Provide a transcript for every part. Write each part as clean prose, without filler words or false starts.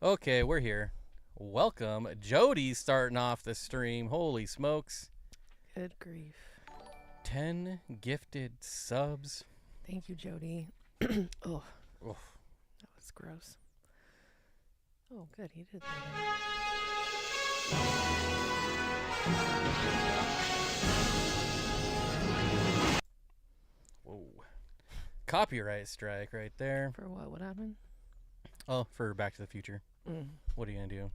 Okay, we're here. Welcome. Jody's starting off the stream. Holy smokes. Good grief. 10 gifted subs. Thank you, Jody. Oh, Oof. that was gross. Oh, good. He did that. Whoa. Copyright strike right there. For what? What happened? Oh, for Back to the Future. Mm. What are you going to do?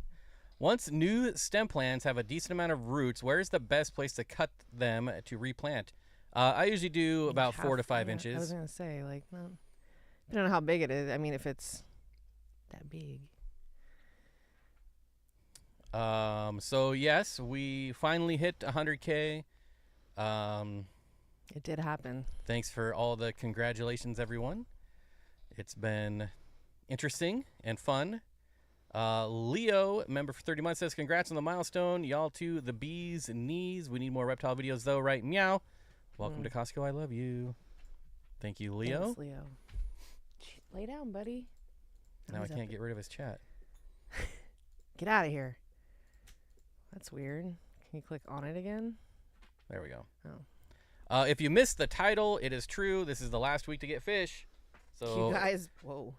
Once new stem plants have a decent amount of roots, where's the best place to cut them to replant? I usually do about 4 to 5 inches. I was going to say, like, no. I don't know how big it is. I mean, if it's that big. So yes, we finally hit 100K. It did happen. Thanks for all the congratulations, everyone. It's been interesting and fun. Leo, member for 30 months, says, congrats on the milestone. Y'all too, the bees and knees. We need more reptile videos, though, right? Meow. Welcome to Costco. I love you. Thank you, Leo. Thanks, Leo. Lay down, buddy. Now I can't get rid of his chat. Get out of here. That's weird. Can you click on it again? There we go. Oh. If you missed the title, it is true. This is the last week to get fish. So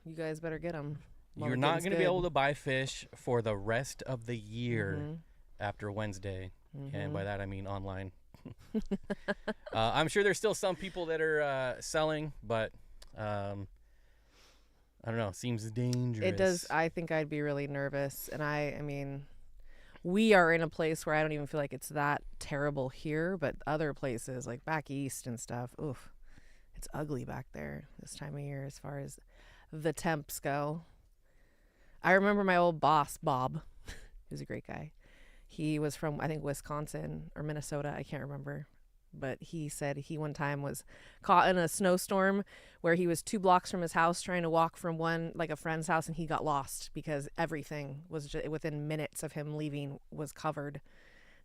you guys better get them. You're not going to be able to buy fish for the rest of the year after Wednesday. And by that, I mean online. I'm sure there's still some people that are selling, but I don't know. It seems dangerous. It does. I think I'd be really nervous. And I mean, we are in a place where I don't even feel like it's that terrible here, but other places like back east and stuff, oof, it's ugly back there this time of year as far as the temps go. I remember my old boss, Bob. He was a great guy. He was from, I think, Wisconsin or Minnesota. I can't remember. But he said he one time was caught in a snowstorm where he was 2 blocks from his house trying to walk from a friend's house, and he got lost because everything was just within minutes of him leaving was covered.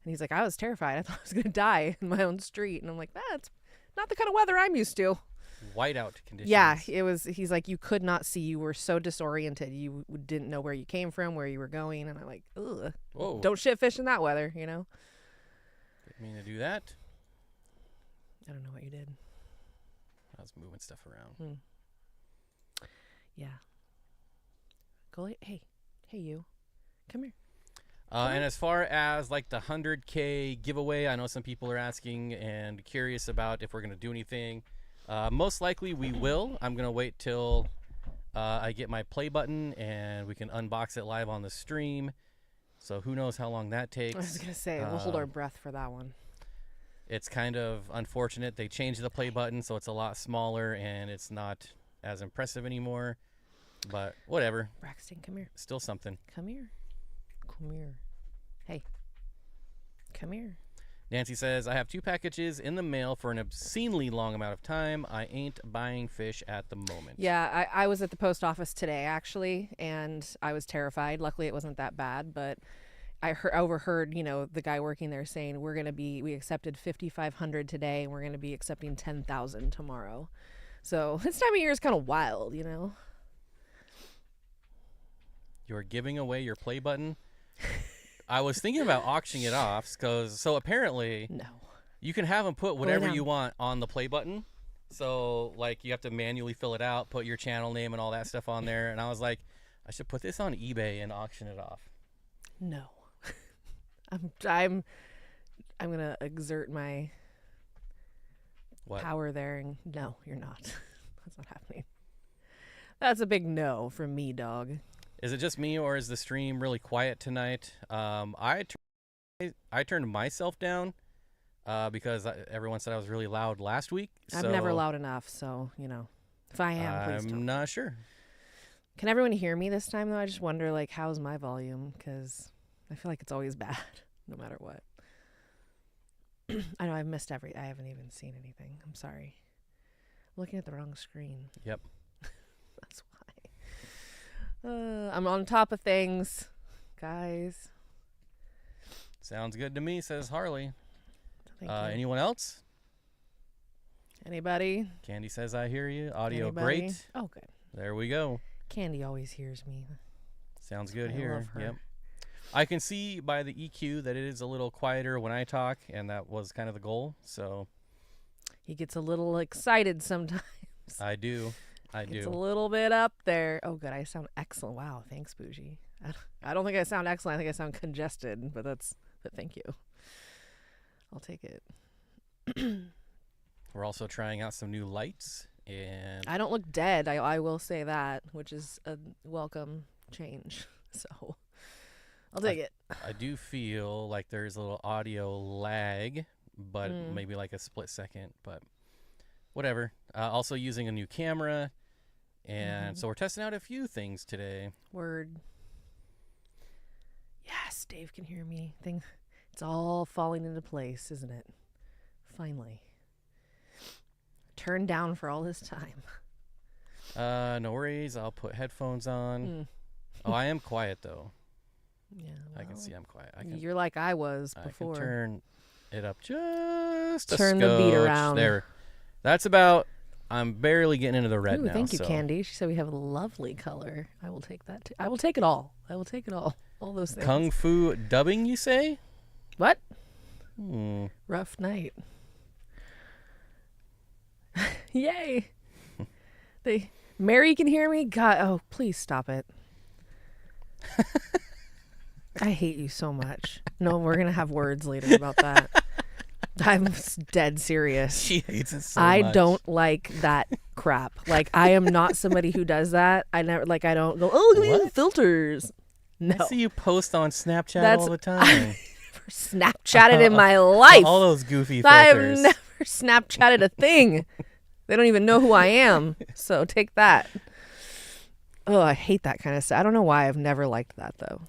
And he's like, I was terrified. I thought I was going to die in my own street. And I'm like, that's not the kind of weather I'm used to. Whiteout conditions. Yeah, it was. He's like, you could not see. You were so disoriented. You didn't know where you came from, where you were going. And I'm like, ugh. Whoa. Don't shit fish in that weather, you know? Didn't mean to do that. I don't know what you did. I was moving stuff around. Yeah. Hey, you. Come here. And as far as like the 100K giveaway, I know some people are asking and curious about if we're going to do anything. Most likely we will. I'm going to wait till I get my play button and we can unbox it live on the stream. So who knows how long that takes. I was going to say, we'll hold our breath for that one. It's kind of unfortunate. They changed the play button, so it's a lot smaller and it's not as impressive anymore. But whatever. Braxton, come here. Still something. Come here. Come here. Hey. Come here. Nancy says, I have 2 packages in the mail for an obscenely long amount of time. I ain't buying fish at the moment. Yeah, I was at the post office today, actually, and I was terrified. Luckily, it wasn't that bad, but I overheard, the guy working there saying, we accepted 5,500 today, and we're going to be accepting 10,000 tomorrow. So this time of year is kind of wild, You're giving away your play button? I was thinking about auctioning it off so apparently you can have them put whatever you want on the play button. So like you have to manually fill it out, put your channel name and all that stuff on there. And I was like, I should put this on eBay and auction it off. No. I'm gonna exert my power there, and no, you're not. That's not happening. That's a big no from me, dog. Is it just me, or is the stream really quiet tonight? I turned myself down because everyone said I was really loud last week. I'm never loud enough, so if I am, please don't. I'm not sure. Can everyone hear me this time though? I just wonder, like, how's my volume? Because I feel like it's always bad, no matter what. I know I've missed I haven't even seen anything. I'm sorry. I'm looking at the wrong screen. Yep. That's why. I'm on top of things, guys. Sounds good to me, says Harley. Thank you. Anyone else? Anybody? Candy says I hear you. Audio Anybody? great. Oh, good. There we go. Candy always hears me. Sounds good here. Yep. I can see by the EQ that it is a little quieter when I talk, and that was kind of the goal. So he gets a little excited sometimes. I do. It's a little bit up there. Oh, good. I sound excellent. Wow. Thanks, Bougie. I don't think I sound excellent. I think I sound congested, but thank you. I'll take it. We're also trying out some new lights, and I don't look dead. I will say that, which is a welcome change. So I'll take it. I do feel like there's a little audio lag, but maybe like a split second, but whatever. Also using a new camera, and so we're testing out a few things today. Word. Yes, Dave can hear me. It's all falling into place, isn't it? Finally. Turned down for all this time. No worries. I'll put headphones on. Oh, I am quiet though. Yeah, I can see I'm quiet. You're like I was before. I can turn it up just turn the beat around. There. That's about. I'm barely getting into the red now. Thank you, Candy. She said we have a lovely color. I will take that too. I will take it all. All those things. Kung Fu dubbing, you say? What? Rough night. Yay. Mary can hear me? God, oh, please stop it. I hate you so much. No, we're going to have words later about that. I'm dead serious. She hates it so much. I don't like that crap. Like, I am not somebody who does that. I don't go, oh, look at these filters. No. I see you post on Snapchat all the time. Snapchatted in my life. All those goofy filters. I've never Snapchatted a thing. They don't even know who I am. So take that. Oh, I hate that kind of stuff. I don't know why I've never liked that though.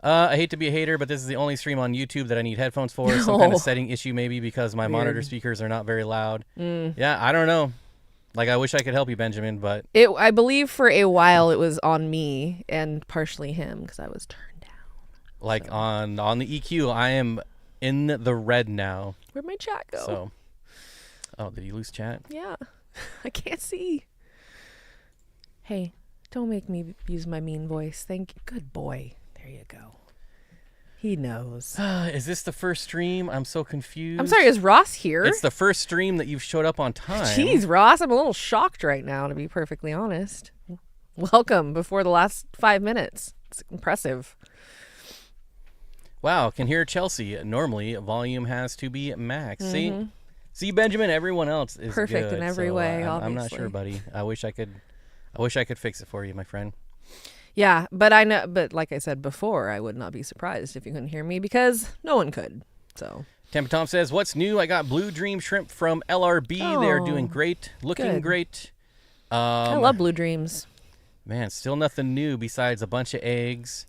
I hate to be a hater, but this is the only stream on YouTube that I need headphones for. Some kind of setting issue maybe because my monitor speakers are not very loud. Yeah, I don't know. Like, I wish I could help you, Benjamin, but... I believe for a while it was on me and partially him because I was turned down. Like, on the EQ, I am in the red now. Where'd my chat go? So, oh, did you lose chat? Yeah. I can't see. Hey, don't make me use my mean voice. Thank you. Good boy. There you go. He knows. Is this the first stream? I'm so confused. I'm sorry, is Ross here? It's the first stream that you've showed up on time. Jeez, Ross, I'm a little shocked right now, to be perfectly honest. Welcome before the last 5 minutes. It's impressive. Wow, can hear Chelsea. Normally, volume has to be max. See, Benjamin, everyone else is perfect good, in every way, obviously. I'm not sure, buddy. I wish I could fix it for you, my friend. Yeah, but like I said before, I would not be surprised if you couldn't hear me because no one could. So Tampa Tom says, "What's new? I got Blue Dream shrimp from LRB. They're doing great, looking great. I love Blue Dreams. Man, still nothing new besides a bunch of eggs.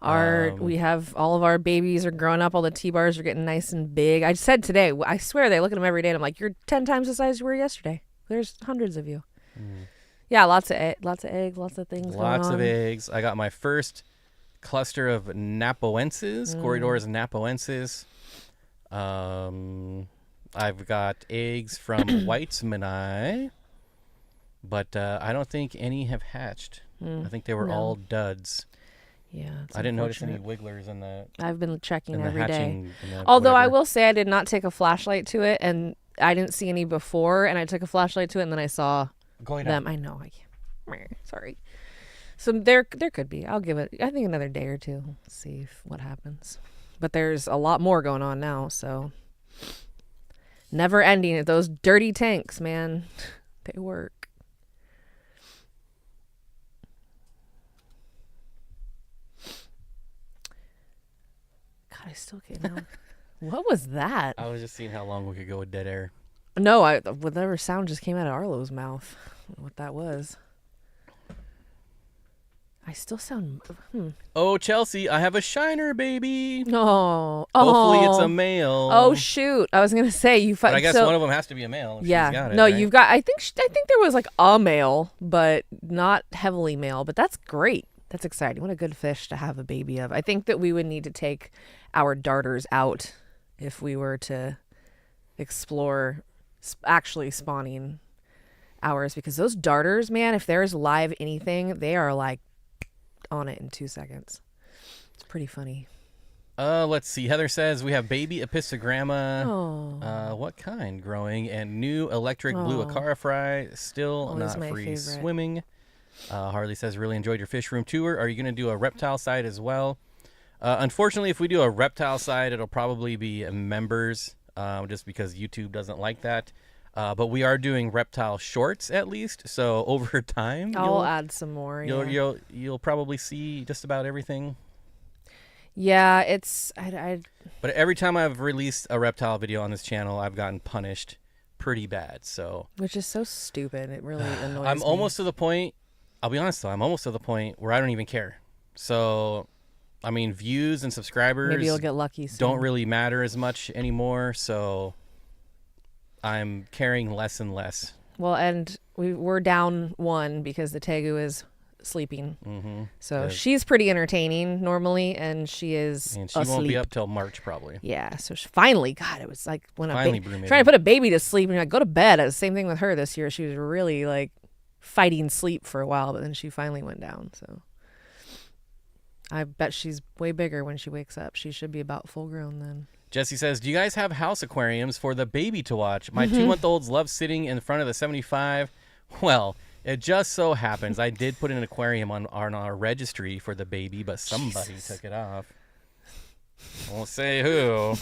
We have all of our babies are growing up. All the T-bars are getting nice and big. I said today, I swear they look at them every day. And I'm like, you're 10 times the size you were yesterday. There's hundreds of you. Yeah, lots of eggs, lots of things going on. Lots of eggs. I got my first cluster of Napoenses, Corridors Napoenses. I've got eggs from Weitzmanni, but I don't think any have hatched. I think they were all duds. Yeah, I didn't notice any wigglers in the. I've been checking every hatching, day. Although I will say I did not take a flashlight to it, and I didn't see any before, and I took a flashlight to it, and then I saw them. I know. I can't. Sorry. So there could be. I'll give it. I think another day or two. See what happens. But there's a lot more going on now, so never ending. Those dirty tanks, man, they work. I still can't know. What was that? I was just seeing how long we could go with dead air. No, whatever sound just came out of Arlo's mouth. I don't know what that was. I still sound. Oh, Chelsea, I have a shiner, baby. Oh. Hopefully it's a male. Oh shoot! I was gonna say you. But I guess one of them has to be a male. If yeah. She's got it, no, right? you've got. I think there was like a male, but not heavily male. But that's great. That's exciting. What a good fish to have a baby of. I think that we would need to take our darters out if we were to explore actually spawning ours, because those darters, man, if there's live anything, they are like on it in 2 seconds. It's pretty funny. Let's see. Heather says we have baby epistogramma. Oh. What kind growing? And new electric blue acara fry. Still Always not my free favorite. swimming. Harley says really enjoyed your fish room tour. Are you going to do a reptile side as well? Unfortunately, if we do a reptile side, it'll probably be members, just because YouTube doesn't like that. But we are doing reptile shorts at least. So over time, I'll add some more. You'll probably see just about everything. Yeah, it's But every time I've released a reptile video on this channel, I've gotten punished pretty bad. So which is so stupid. It really annoys me. I'm almost to the point. I'll be honest though, I'm almost to the point where I don't even care. So, I mean, views and subscribers maybe you'll get lucky soon. Don't really matter as much anymore. So I'm caring less and less. Well, and we're down one because the Tegu is sleeping. Mm-hmm. So she's pretty entertaining normally, and she is and she asleep. won't be up till March probably. Yeah, so she finally, God, it was like when finally trying to put a baby to sleep, and you're like, go to bed. It was the same thing with her this year. She was really like fighting sleep for a while, but then she finally went down. So I bet she's way bigger when she wakes up. She should be about full grown then. Jesse says, do you guys have house aquariums for the baby to watch? My 2-month-olds love sitting in front of the 75. Well, it just so happens I did put an aquarium on our registry for the baby, but somebody took it off. I won't say who.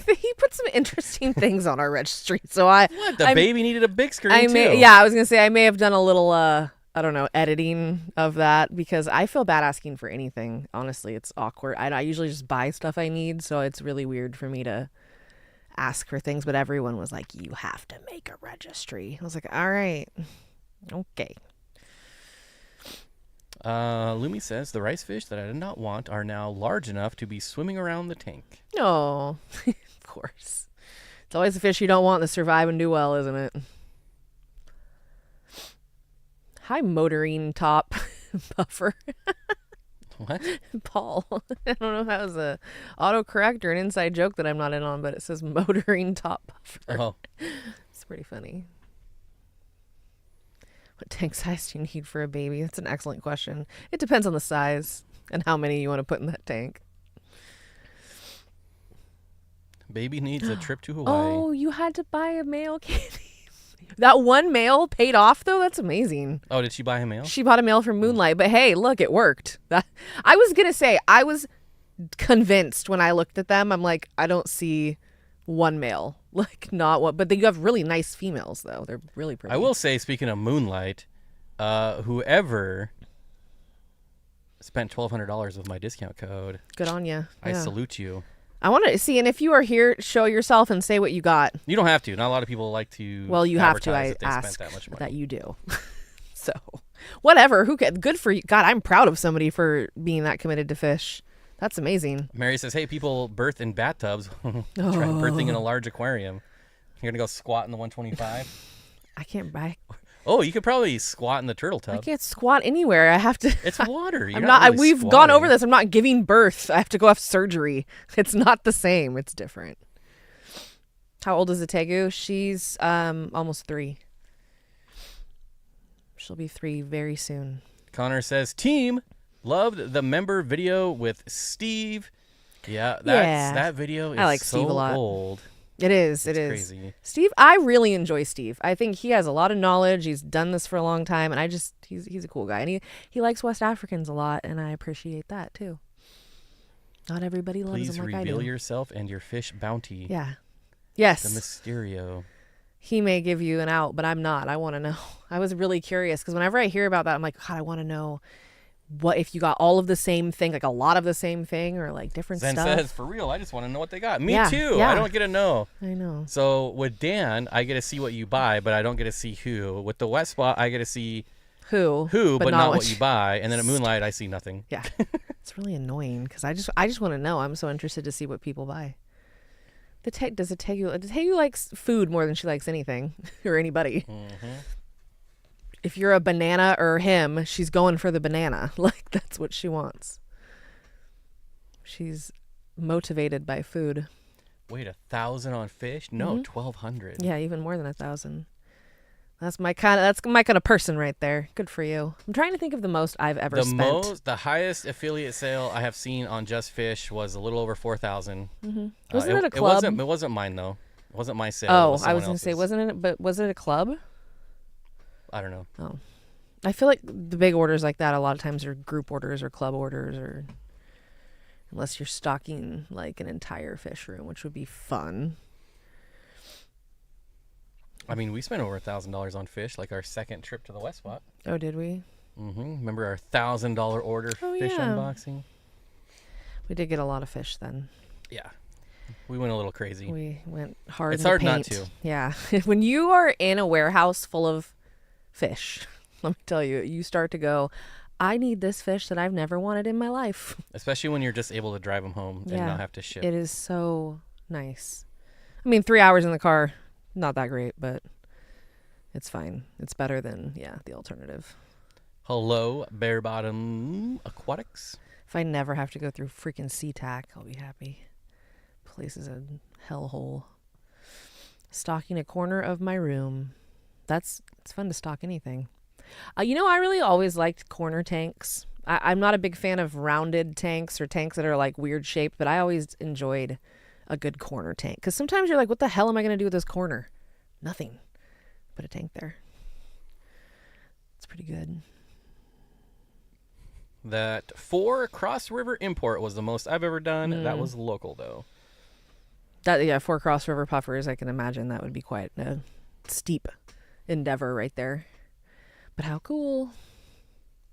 He put some interesting things on our registry. So baby needed a big screen too. Yeah, I was gonna say I may have done a little I don't know, editing of that, because I feel bad asking for anything. Honestly, it's awkward. I usually just buy stuff I need, so it's really weird for me to ask for things. But everyone was like, you have to make a registry. I was like, all right, okay. Lumi says the rice fish that I did not want are now large enough to be swimming around the tank. Oh, of course. It's always the fish you don't want to survive and do well, isn't it? Hi, motoring top buffer. What? Paul. I don't know if that was a autocorrect or an inside joke that I'm not in on, but it says motoring top buffer. Oh. It's pretty funny. What tank size do you need for a baby? That's an excellent question. It depends on the size and how many you want to put in that tank. Baby needs a trip to Hawaii. Oh, you had to buy a male candy. That one male paid off, though. That's amazing. Oh, did she buy a male? She bought a male from Moonlight. But hey, look, it worked. I was going to say, I was convinced when I looked at them. I'm like, I don't see one male. Like, not one. But you have really nice females, though. They're really pretty. I will say, speaking of Moonlight, whoever spent $1,200 with my discount code. Good on you. I salute you. I want to see, and if you are here, show yourself and say what you got. You don't have to. Not a lot of people like to. Well, you have to. I ask that you do. So, whatever. Good for you. God, I'm proud of somebody for being that committed to fish. That's amazing. Mary says, "Hey, people birth in bathtubs. Try birthing in a large aquarium. You're gonna go squat in the 125. I can't buy. Oh, you could probably squat in the turtle tub. I can't squat anywhere. I have to. It's water. I'm not. Really we've gone over this. I'm not giving birth. I have to go have surgery. It's not the same. It's different. How old is the Tegu? She's almost 3. She'll be 3 very soon. Connor says, "Team loved the member video with Steve. Yeah, that video is like so Steve a lot. Old. It is. It's it is. Crazy. Steve, I really enjoy Steve. I think he has a lot of knowledge. He's done this for a long time, and he's a cool guy. And he likes West Africans a lot, and I appreciate that too. Not everybody loves them like I do. Please reveal yourself and your fish bounty. Yeah. Yes. The Mysterio. He may give you an out, but I'm not. I want to know. I was really curious because whenever I hear about that, I'm like, God, I want to know what if you got all of the same thing, like a lot of the same thing, or like different Zen stuff. says, for real, I just want to know what they got. Me too. Yeah. I don't get to know. I know. So with Dan, I get to see what you buy, but I don't get to see who. With the Wet Spot, I get to see who, but not what you buy. And then at Moonlight, I see nothing. Yeah. It's really annoying because I just want to know. I'm so interested to see what people buy. Does Tegu likes food more than she likes anything or anybody. Mm-hmm. If you're a banana or him, she's going for the banana. Like, that's what she wants. She's motivated by food. Wait, 1,000 on fish? No, 1,200. Yeah, even more than 1,000. That's my kind of person right there. Good for you. I'm trying to think of the most I've ever spent. The highest affiliate sale I have seen on Just Fish was a little over 4,000. Mm-hmm. Wasn't it a club? It wasn't mine though. It wasn't my sale. Oh, I was gonna say, wasn't it? But was it a club? I don't know. Oh, I feel like the big orders like that a lot of times are group orders or club orders, or unless you're stocking like an entire fish room, which would be fun. I mean, we spent over $1,000 on fish, like our second trip to the West Spot. Oh, did we? Mm-hmm. Remember our $1,000 order fish unboxing? We did get a lot of fish then. Yeah. We went a little crazy. We went hard. It's hard paint. not to. Yeah. When you are in a warehouse full of fish, let me tell you, you start to go, I need this fish that I've never wanted in my life. Especially when you're just able to drive them home and not have to ship. It is so nice. I mean, 3 hours in the car, not that great, but it's fine. It's better than, the alternative. Hello, Bare Bottom Aquatics. If I never have to go through freaking SeaTac, I'll be happy. Place is a hellhole. Stocking a corner of my room. It's fun to stock anything. I really always liked corner tanks. I'm not a big fan of rounded tanks or tanks that are like weird shaped, but I always enjoyed a good corner tank. Because sometimes you're like, what the hell am I going to do with this corner? Nothing. Put a tank there. It's pretty good. That 4 Cross River import was the most I've ever done. That was local, though. 4 Cross River puffers, I can imagine that would be quite a steep endeavor right there. But how cool.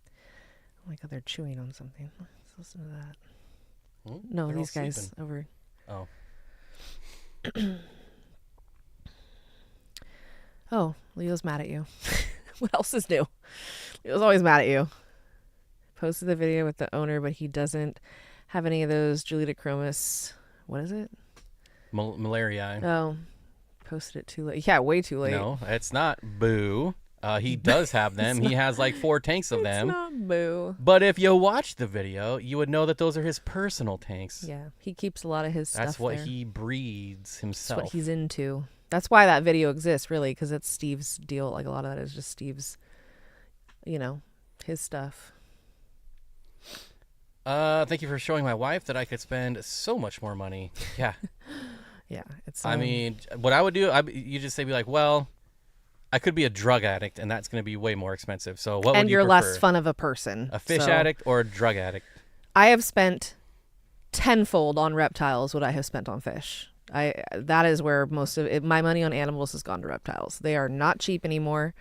Oh my God, they're chewing on something. Let's listen to that. No, these guys sleeping over. Oh. Oh, Leo's mad at you. What else is new? Leo's always mad at you. Posted the video with the owner, but he doesn't have any of those Julita chromis. What is it? Malaria. Oh, posted it too late. Yeah, way too late. No, it's not. Boo. He does have them. He has like 4 tanks of them. It's not boo. But if you watch the video, you would know that those are his personal tanks. Yeah, he keeps a lot of his stuff That's what there. he breeds himself. That's what he's into. That's why that video exists, really, because it's Steve's deal. Like, a lot of that is just Steve's, his stuff. Thank you for showing my wife that I could spend so much more money. Yeah. Yeah. It's. I mean, what I would do, you just say, be like, well, I could be a drug addict, and that's going to be way more expensive. So what would you prefer? And you're less fun of a person. A fish addict or a drug addict? I have spent tenfold on reptiles what I have spent on fish. That is where most of it, my money on animals has gone to reptiles. They are not cheap anymore,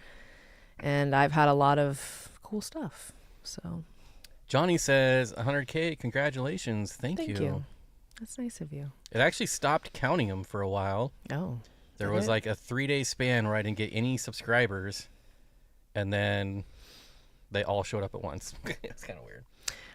and I've had a lot of cool stuff. So Johnny says 100K. Congratulations. Thank you. That's nice of you. It actually stopped counting them for a while. Oh. There was like a 3-day span where I didn't get any subscribers, and then they all showed up at once. It's kind of weird.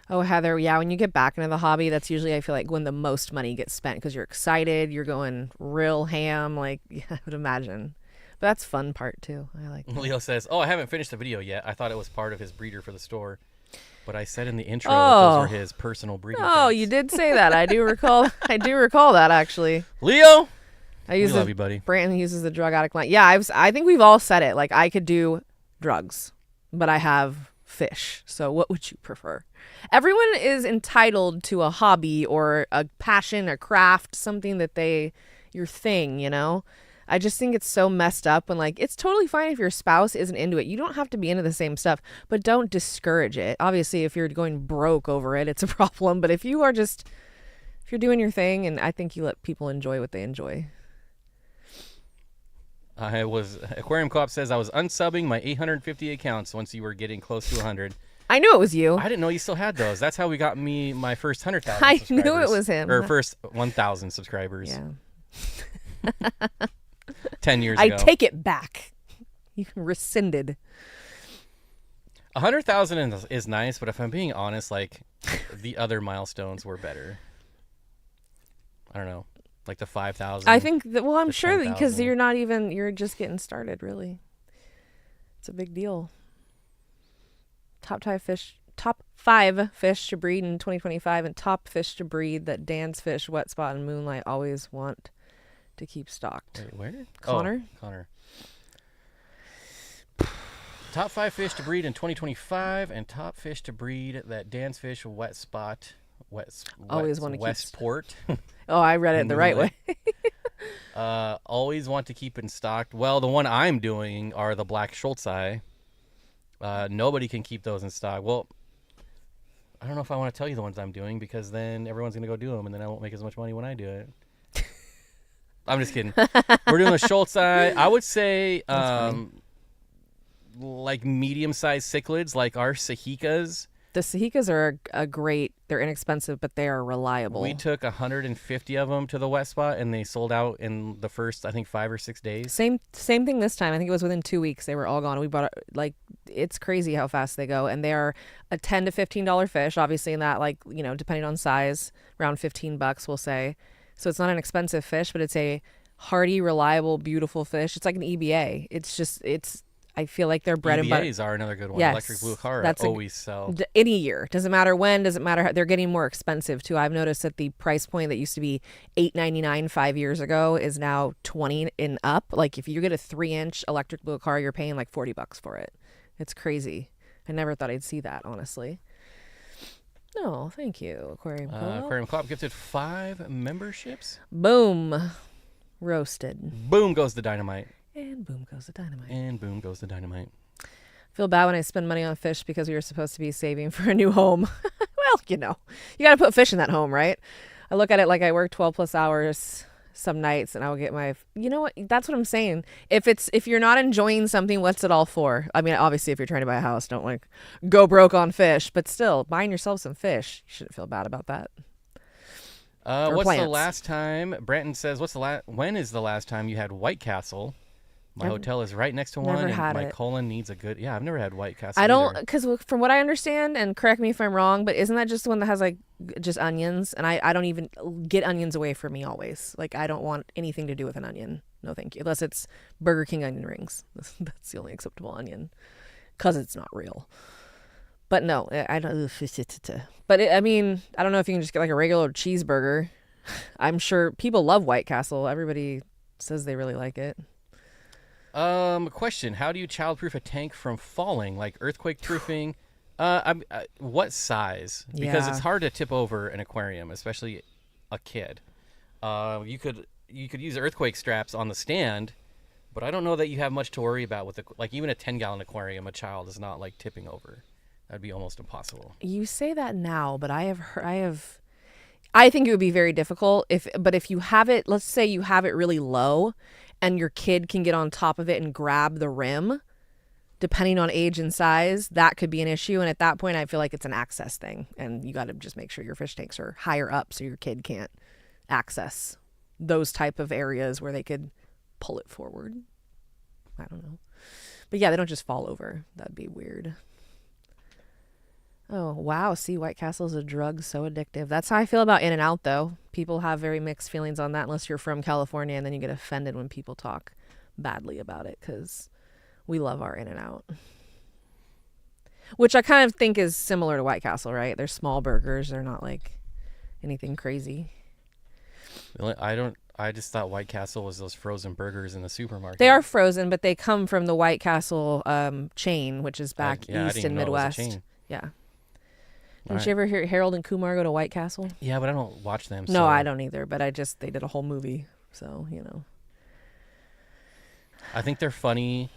Oh, Heather, yeah, when you get back into the hobby, that's usually, I feel like, when the most money gets spent because you're excited, you're going real ham, like, yeah, I would imagine. But that's fun part, too. I like that. Leo says, I haven't finished the video yet. I thought it was part of his breeder for the store. But I said in the intro that those were his personal breeding tanks. You did say that. I do recall that, actually. Leo! We love you, buddy. Brandon uses the drug addict line. Yeah, I think we've all said it. Like, I could do drugs, but I have fish. So what would you prefer? Everyone is entitled to a hobby or a passion, a craft, something that your thing, I just think it's so messed up when, like, it's totally fine if your spouse isn't into it. You don't have to be into the same stuff, but don't discourage it. Obviously, if you're going broke over it, it's a problem. But if you're doing your thing, and I think you let people enjoy what they enjoy. Aquarium Co-op says I was unsubbing my 850 accounts once you were getting close to 100. I knew it was you. I didn't know you still had those. That's how we got me my first 100,000 I subscribers. knew it was him. Or first 1,000 subscribers. Yeah. 10 years ago. I take it back. You rescinded. 100,000 is nice, but if I'm being honest, like, the other milestones were better. I don't know. Like the 5,000. I think that, I'm sure that because you're just getting started, really. It's a big deal. Top 5 fish to breed in 2025 and top fish to breed that Dan's Fish, Wet Spot, and Moonlight always want to keep stocked. Wait, where? Connor? Connor. Top 5 fish to breed in 2025 and top fish to breed that Dan's Fish Wet Spot. Always want to Westport. Oh, I read it the right way. Always want to keep in stock. Well, the one I'm doing are the black Schultzi. Nobody can keep those in stock. Well, I don't know if I want to tell you the ones I'm doing because then everyone's going to go do them and then I won't make as much money when I do it. I'm just kidding. We're doing a Schultzi. I would say like medium-sized cichlids like our Sahikas. The Sahikas are a great, they're inexpensive, but they are reliable. We took 150 of them to the wet spot, and they sold out in the first, I think, 5 or 6 days. Same thing this time. I think it was within 2 weeks. They were all gone. We bought, like, it's crazy how fast they go. And they are a $10 to $15 fish, obviously, in that, like, you know, depending on size, around $15, we'll say. So it's not an expensive fish, but it's a hardy, reliable, beautiful fish. It's like an EBA. I feel like they're bread and butter. EBAs are another good one. Yes, Electric Blue Cara always sell. Any year. Doesn't matter when, doesn't matter how. They're getting more expensive too. I've noticed that the price point that used to be $8.99 5 years ago is now $20 and up. Like if you get a 3-inch Electric Blue Cara, you're paying like $40 for it. It's crazy. I never thought I'd see that, honestly. No, thank you, Aquarium Co-op. Aquarium Co-op gifted 5 memberships. Boom. Roasted. Boom goes the dynamite. And boom goes the dynamite. And boom goes the dynamite. Feel bad when I spend money on fish because we were supposed to be saving for a new home. Well, you know, you got to put fish in that home, right? I look at it like I work 12 plus hours some nights and I'll get my, you know what? That's what I'm saying. If you're not enjoying something, what's it all for? I mean, obviously if you're trying to buy a house, don't like go broke on fish, but still buying yourself some fish. You shouldn't feel bad about that. What's plants. the last time? Branton says, when is the last time you had White Castle? My hotel is right next to one, and my colon needs a good... Yeah, I've never had White Castle. I don't... Because from what I understand, and correct me if I'm wrong, but isn't that just the one that has, like, just onions? And I don't even... Get onions away from me always. Like, I don't want anything to do with an onion. No, thank you. Unless it's Burger King onion rings. That's the only acceptable onion. Because it's not real. But no, I don't... But, I mean, I don't know if you can just get, like, a regular cheeseburger. I'm sure people love White Castle. Everybody says they really like it. Question: how do you childproof a tank from falling, like earthquake proofing? What size? Because it's hard to tip over an aquarium, especially a kid. You could use earthquake straps on the stand, but I don't know that you have much to worry about with like even a 10-gallon aquarium. A child is not like tipping over. That'd be almost impossible. You say that now, but I think it would be very difficult if you have it. Let's say you have it really low. And your kid can get on top of it and grab the rim, depending on age and size, that could be an issue. And at that point, I feel like it's an access thing. And you got to just make sure your fish tanks are higher up so your kid can't access those type of areas where they could pull it forward. I don't know. But yeah, they don't just fall over. That'd be weird. Oh, wow. See, White Castle is a drug so addictive. That's how I feel about In-N-Out, though. People have very mixed feelings on that unless you're from California, and then you get offended when people talk badly about it because we love our In-N-Out. Which I kind of think is similar to White Castle, right? They're small burgers. They're not like anything crazy. I just thought White Castle was those frozen burgers in the supermarket. They are frozen, but they come from the White Castle chain, which is back east and Midwest. Yeah. Didn't you ever hear Harold and Kumar go to White Castle? Yeah, but I don't watch them. No, I don't either. But they did a whole movie. So, you know. I think they're funny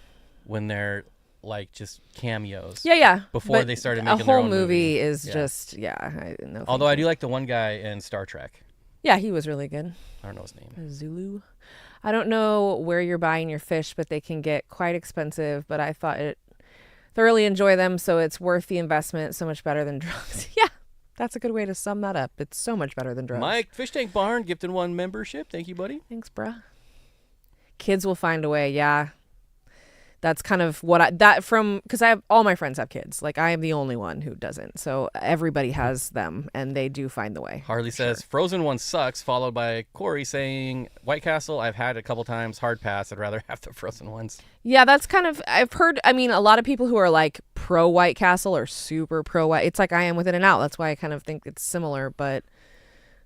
when they're like just cameos. Yeah. Before they started making their own movie. A whole movie is just, Although I do like the one guy in Star Trek. Yeah, he was really good. I don't know his name. Zulu. I don't know where you're buying your fish, but they can get quite expensive. But I thought thoroughly enjoy them, so it's worth the investment. So much better than drugs. Yeah, that's a good way to sum that up. It's so much better than drugs. Mike, Fish Tank Barn, gifted 1 membership. Thank you, buddy. Thanks, bruh. Kids will find a way. Yeah, that's kind of what because all my friends have kids. Like I am the only one who doesn't. So everybody has them, and they do find the way. Harley says frozen one sucks, followed by Corey saying White Castle I've had a couple times, hard pass. I'd rather have the frozen ones. Yeah, that's kind of I've heard. I mean, a lot of people who are like pro White Castle or super pro White. It's like I am with In-N-Out. That's why I kind of think it's similar, but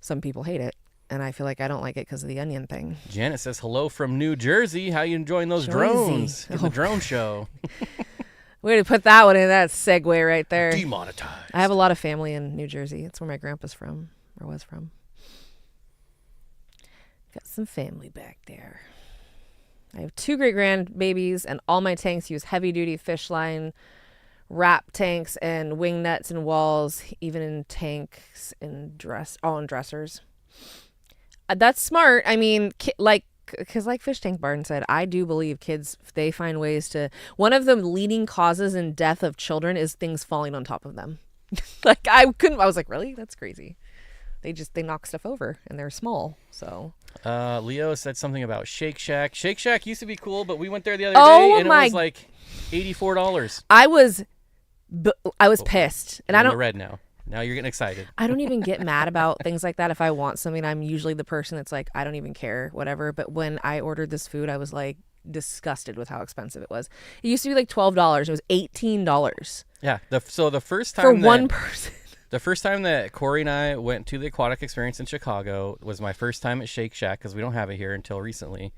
some people hate it. And I feel like I don't like it because of the onion thing. Janet says, hello from New Jersey. How you enjoying those drones? The drone show. Way to put that one in. That segue right there. Demonetized. I have a lot of family in New Jersey. It's where my grandpa's from, or was from. Got some family back there. I have 2 great grandbabies, and all my tanks use heavy-duty fish line wrap tanks and wing nets and walls, even in tanks and dressers. That's smart. I mean, because like Fish Tank Barton said, I do believe kids, they find ways to. One of the leading causes in death of children is things falling on top of them. I was like, really? That's crazy. They knock stuff over and they're small. So Leo said something about Shake Shack. Shake Shack used to be cool, but we went there the other day and it was like $84. I was pissed, and I don't. Red now. Now you're getting excited. I don't even get mad about things like that. If I want something, I'm usually the person that's like, I don't even care, whatever. But when I ordered this food, I was like disgusted with how expensive it was. It used to be like $12. It was $18. Yeah. So the first time for one person. The first time that Corey and I went to the Aquatic Experience in Chicago was my first time at Shake Shack because we don't have it here until recently.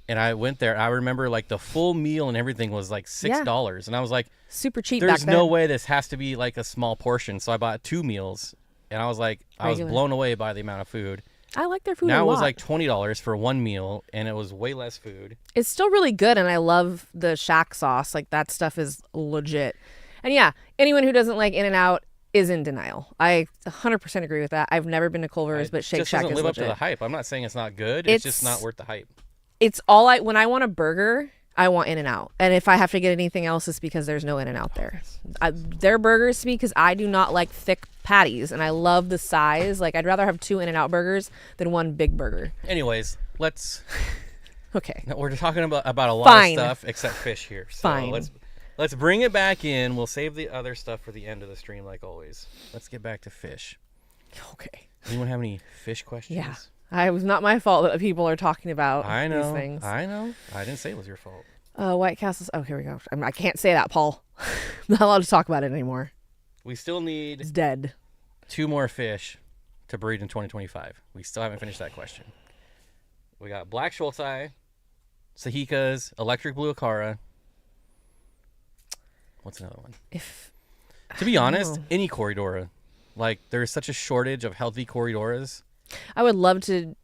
And I went there. I remember like the full meal and everything was like $6. And I was like, super cheap. There's no way this has to be like a small portion. So I bought 2 meals. And I was like, I was blown away by the amount of food. I like their food now a lot. It was like $20 for 1 meal. And it was way less food. It's still really good. And I love the Shack sauce. Like that stuff is legit. And yeah, anyone who doesn't like In-N-Out is in denial. I 100% agree with that. I've never been to Culver's, but Shake Shack is legit. It doesn't live up to the hype. I'm not saying it's not good. It's just not worth the hype. It's when I want a burger, I want In-N-Out. And if I have to get anything else, it's because there's no In-N-Out there. Their burgers to me, because I do not like thick patties, and I love the size. Like, I'd rather have 2 In-N-Out burgers than 1 big burger. Anyways, let's... Okay. We're talking about a lot of stuff except fish here. So Fine. Let's bring it back in. We'll save the other stuff for the end of the stream, like always. Let's get back to fish. Okay. Anyone have any fish questions? Yeah. It was not my fault that people are talking about these things. I know. I didn't say it was your fault. White Castle's... Oh, here we go. I can't say that, Paul. I'm not allowed to talk about it anymore. We still need... It's dead. 2 more fish to breed in 2025. We still haven't finished that question. We got Black Schultzi, Sahikas, Electric Blue Acara. What's another one? To be honest, any Corridora. Like, there's such a shortage of healthy Corridoras. I would love to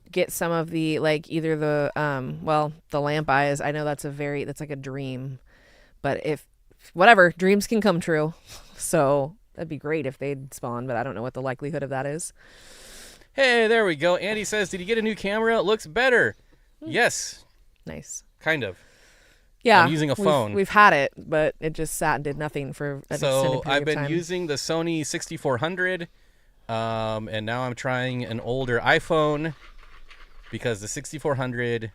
get some of the, like, either the the lamp eyes. I know that's like a dream, but whatever, dreams can come true. So that'd be great if they'd spawn, but I don't know what the likelihood of that is. Hey, there we go. Andy says, did you get a new camera? It looks better. Yes. Nice. Kind of. Yeah. I'm using a phone. We've had it, but it just sat and did nothing for an extended period of time. So I've been using the Sony 6400. And now I'm trying an older iPhone because the 6400,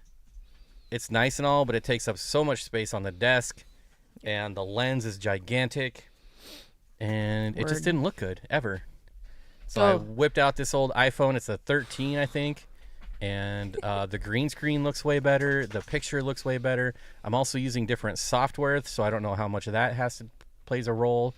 it's nice and all, but it takes up so much space on the desk, and the lens is gigantic, and it just didn't look good ever. So I whipped out this old iPhone. It's a 13, I think, and the green screen looks way better. The picture looks way better. I'm also using different software, so I don't know how much of that plays a role,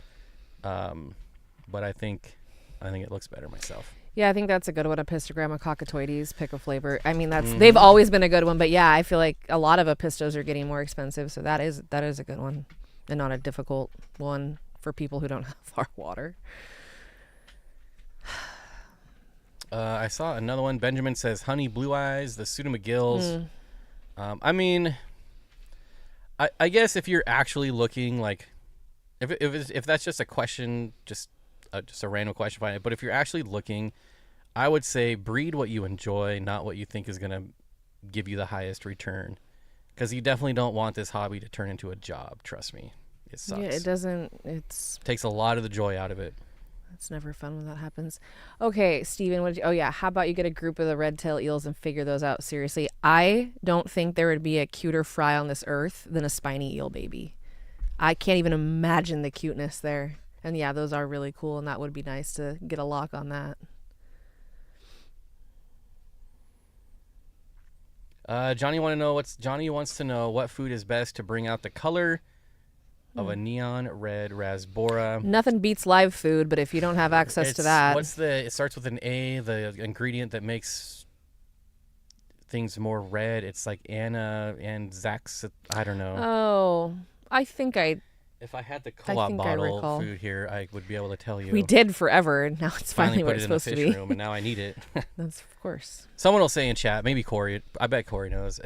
but I think it looks better myself. Yeah, I think that's a good one. Epistogramma cockatoides, pick a flavor. I mean, they've always been a good one, but yeah, I feel like a lot of epistos are getting more expensive, so that is a good one, and not a difficult one for people who don't have our water. I saw another one. Benjamin says honey blue eyes, the Pseudo McGills. I mean, I guess if you're actually looking, like, if that's just a question, just a random question, fine. But if you're actually looking, I would say breed what you enjoy, not what you think is going to give you the highest return. Because you definitely don't want this hobby to turn into a job. Trust me. It sucks. Yeah, it doesn't. It takes a lot of the joy out of it. It's never fun when that happens. Okay, Steven, how about you get a group of the red tail eels and figure those out? Seriously, I don't think there would be a cuter fry on this earth than a spiny eel baby. I can't even imagine the cuteness there. And yeah, those are really cool, and that would be nice to get a lock on that. Johnny wants to know what food is best to bring out the color of a neon red rasbora. Nothing beats live food, but if you don't have access to that. It starts with an A, the ingredient that makes things more red. It's like Anna and Zach's, I don't know. Oh, I think I If I had the co-op bottle food here, I would be able to tell you. We did forever, and now it's finally what it's supposed to be. Put it in the fish room, and now I need it. That's of course. Someone will say in chat, maybe Corey. I bet Corey knows.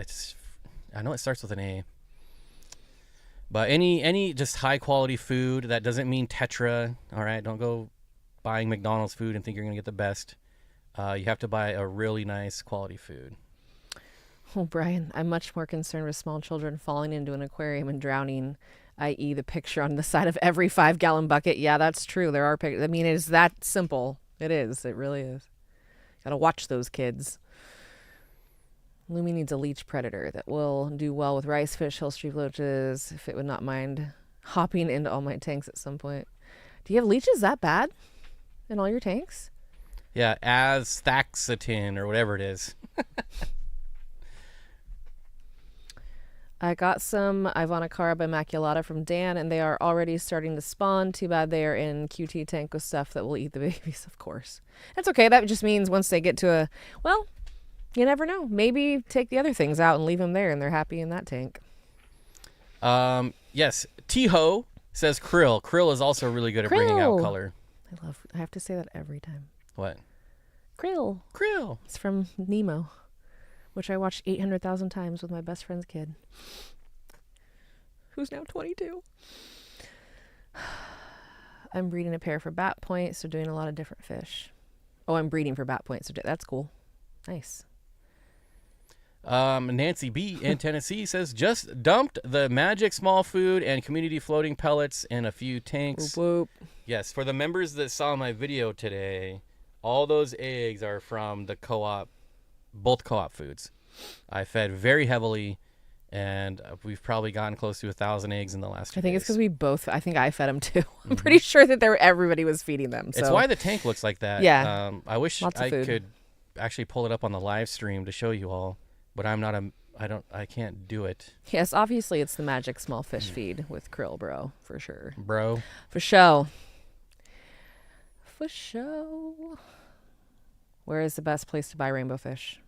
I know it starts with an A. But any just high quality food, that doesn't mean Tetra. All right, don't go buying McDonald's food and think you're gonna get the best. You have to buy a really nice quality food. Oh, Brian, I'm much more concerned with small children falling into an aquarium and drowning, i.e. the picture on the side of every 5-gallon bucket. Yeah, that's true. There are pictures. I mean, it's that simple. It is. It really is. Gotta watch those kids. Lumi needs a leech predator that will do well with rice fish, hill street loaches, if it would not mind hopping into all my tanks at some point. Do you have leeches that bad in all your tanks? Yeah, astaxanthin or whatever it is. I got some Ivanacara bimaculata from Dan, and they are already starting to spawn. Too bad they are in QT tank with stuff that will eat the babies, of course. That's okay. That just means once they get to well, you never know. Maybe take the other things out and leave them there, and they're happy in that tank. Yes. T-Ho says krill. Krill is also really good at bringing out color. I have to say that every time. What? Krill. Krill. It's from Nemo, which I watched 800,000 times with my best friend's kid, who's now 22. I'm breeding a pair for bat point, so doing a lot of different fish. Oh, I'm breeding for bat point, so that's cool. Nice. Nancy B in Tennessee says, just dumped the magic small food and community floating pellets in a few tanks. Whoop, whoop. Yes, for the members that saw my video today, all those eggs are from the co-op, both co-op foods. I fed very heavily, and we've probably gotten close to 1,000 eggs in the last 2 days. I think it's because I think I fed them too. I'm pretty sure that everybody was feeding them. So. It's why the tank looks like that. Yeah. I wish I could actually pull it up on the live stream to show you all, but I can't do it. Yes, obviously it's the magic small fish feed with krill, bro, for sure. Bro. For show. For show. Where is the best place to buy rainbow fish?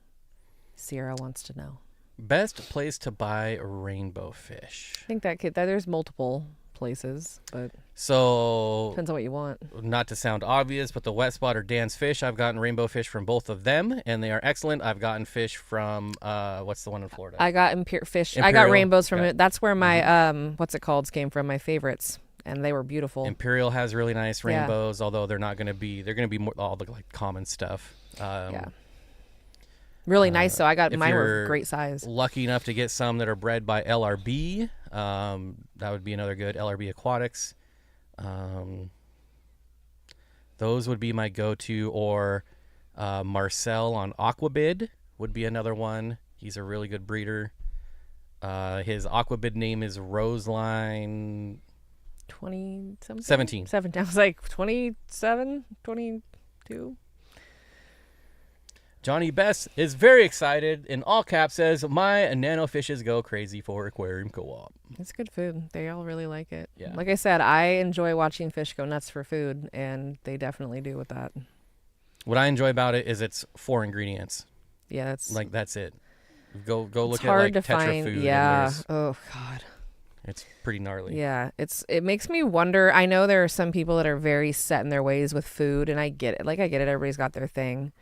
Sierra wants to know. Best place to buy rainbow fish. I think there's multiple places, but so depends on what you want. Not to sound obvious, but the Wet Spot or Dan's Fish, I've gotten rainbow fish from both of them, and they are excellent. I've gotten fish from what's the one in Florida? I got fish. I got rainbows from it. That's where my what's it called came from. My favorites, and they were beautiful. Imperial has really nice rainbows, although they're going to be more all the like common stuff. Yeah. Really nice, though. Mine were great size. Lucky enough to get some that are bred by LRB. That would be another good LRB Aquatics. Those would be my go-to, or Marcel on Aquabid would be another one. He's a really good breeder. His Aquabid name is Roseline 17. I was like 27, 22. Johnny Best is very excited, in all caps says, my nano fishes go crazy for Aquarium Co-op. It's good food. They all really like it. Yeah. Like I said, I enjoy watching fish go nuts for food, and they definitely do with that. What I enjoy about it is it's 4 ingredients. Yeah, that's it. Go look at hard like to Tetra find. food. Yeah. Oh God. It's pretty gnarly. Yeah, it makes me wonder. I know there are some people that are very set in their ways with food, and I get it. Everybody's got their thing.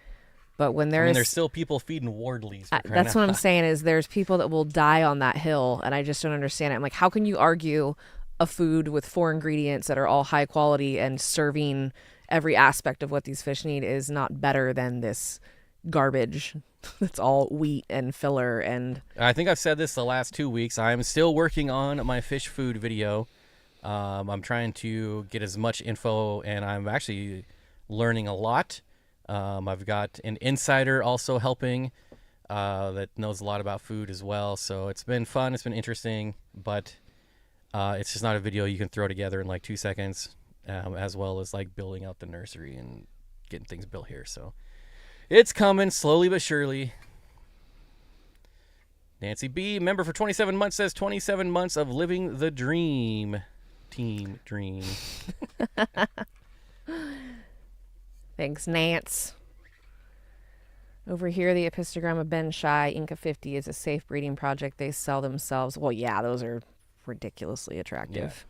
But when there's still people feeding Wardleys. That's what I'm saying is there's people that will die on that hill, and I just don't understand it. I'm like, how can you argue a food with 4 ingredients that are all high quality and serving every aspect of what these fish need is not better than this garbage that's all wheat and filler? And I think I've said this the last 2 weeks. I'm still working on my fish food video. I'm trying to get as much info, and I'm actually learning a lot. I've got an insider also helping that knows a lot about food as well. So it's been fun. It's been interesting, but it's just not a video you can throw together in like 2 seconds, as well as like building out the nursery and getting things built here. So it's coming slowly but surely. Nancy B, member for 27 months, says 27 months of living the dream. Team dream. Thanks, Nance. Over here, the Epistogramma Ben Shai Inca 50 is a safe breeding project. They sell themselves. Well, yeah, those are ridiculously attractive.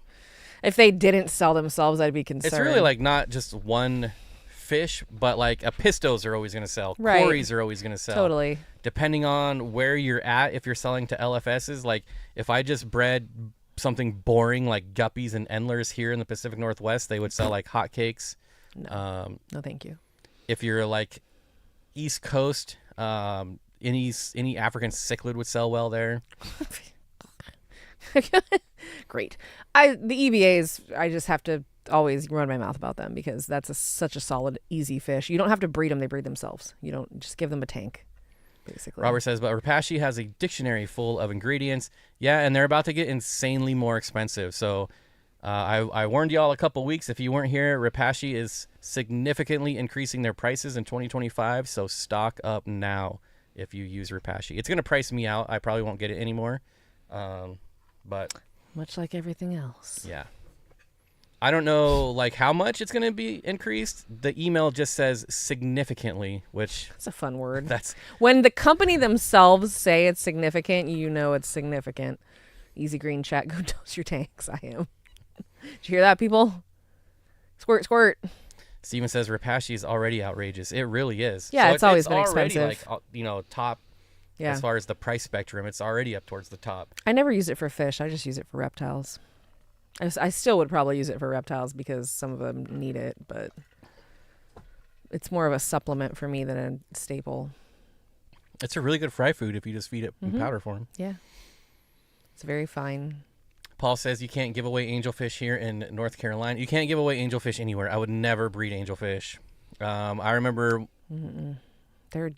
If they didn't sell themselves, I'd be concerned. It's really like not just one fish, but like pistos are always going to sell. Right. Quarries are always going to sell. Totally. Depending on where you're at, if you're selling to LFSs, like if I just bred something boring like guppies and endlers here in the Pacific Northwest, they would sell like hotcakes. No, no, thank you. If you're like East Coast, any African cichlid would sell well there. Great. The EVAs, I just have to always run my mouth about them because that's such a solid, easy fish. You don't have to breed them; they breed themselves. You don't just give them a tank, basically. Robert says, but Repashy has a dictionary full of ingredients. Yeah, and they're about to get insanely more expensive. So I warned y'all a couple weeks. If you weren't here, Repashy is significantly increasing their prices in 2025. So stock up now if you use Repashy. It's going to price me out. I probably won't get it anymore. But much like everything else. Yeah. I don't know like how much it's going to be increased. The email just says significantly, which that's a fun word. That's when the company themselves say it's significant, you know it's significant. Easy green chat, go dose your tanks. I am. Did you hear that, people? Squirt, squirt. Steven says Repashy is already outrageous. It really is. Yeah, so it's always been already expensive. Like, top. Yeah. As far as the price spectrum, it's already up towards the top. I never use it for fish. I just use it for reptiles. I still would probably use it for reptiles because some of them need it, but it's more of a supplement for me than a staple. It's a really good fry food if you just feed it in powder form. Yeah. It's very fine. Paul says you can't give away angelfish here in North Carolina. You can't give away angelfish anywhere. I would never breed angelfish. I remember... They're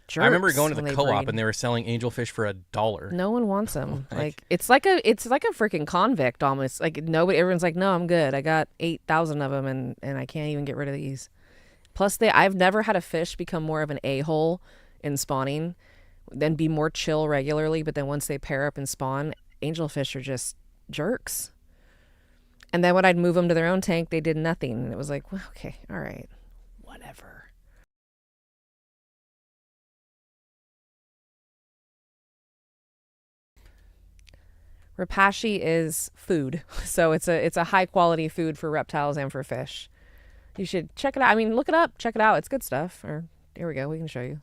jerks. I remember going to the co-op and they were selling angelfish for $1. No one wants them. Like it's like a freaking convict almost. Like everyone's like, no, I'm good. I got 8,000 of them and I can't even get rid of these. Plus I've never had a fish become more of an a-hole in spawning than be more chill regularly. But then once they pair up and spawn, angelfish are just jerks. And then when I'd move them to their own tank, they did nothing. And it was like, well, okay, all right, whatever. Repashy is food, so it's a high quality food for reptiles and for fish. You should check it out. I mean, look it up, check it out. It's good stuff. Or here we go, we can show you.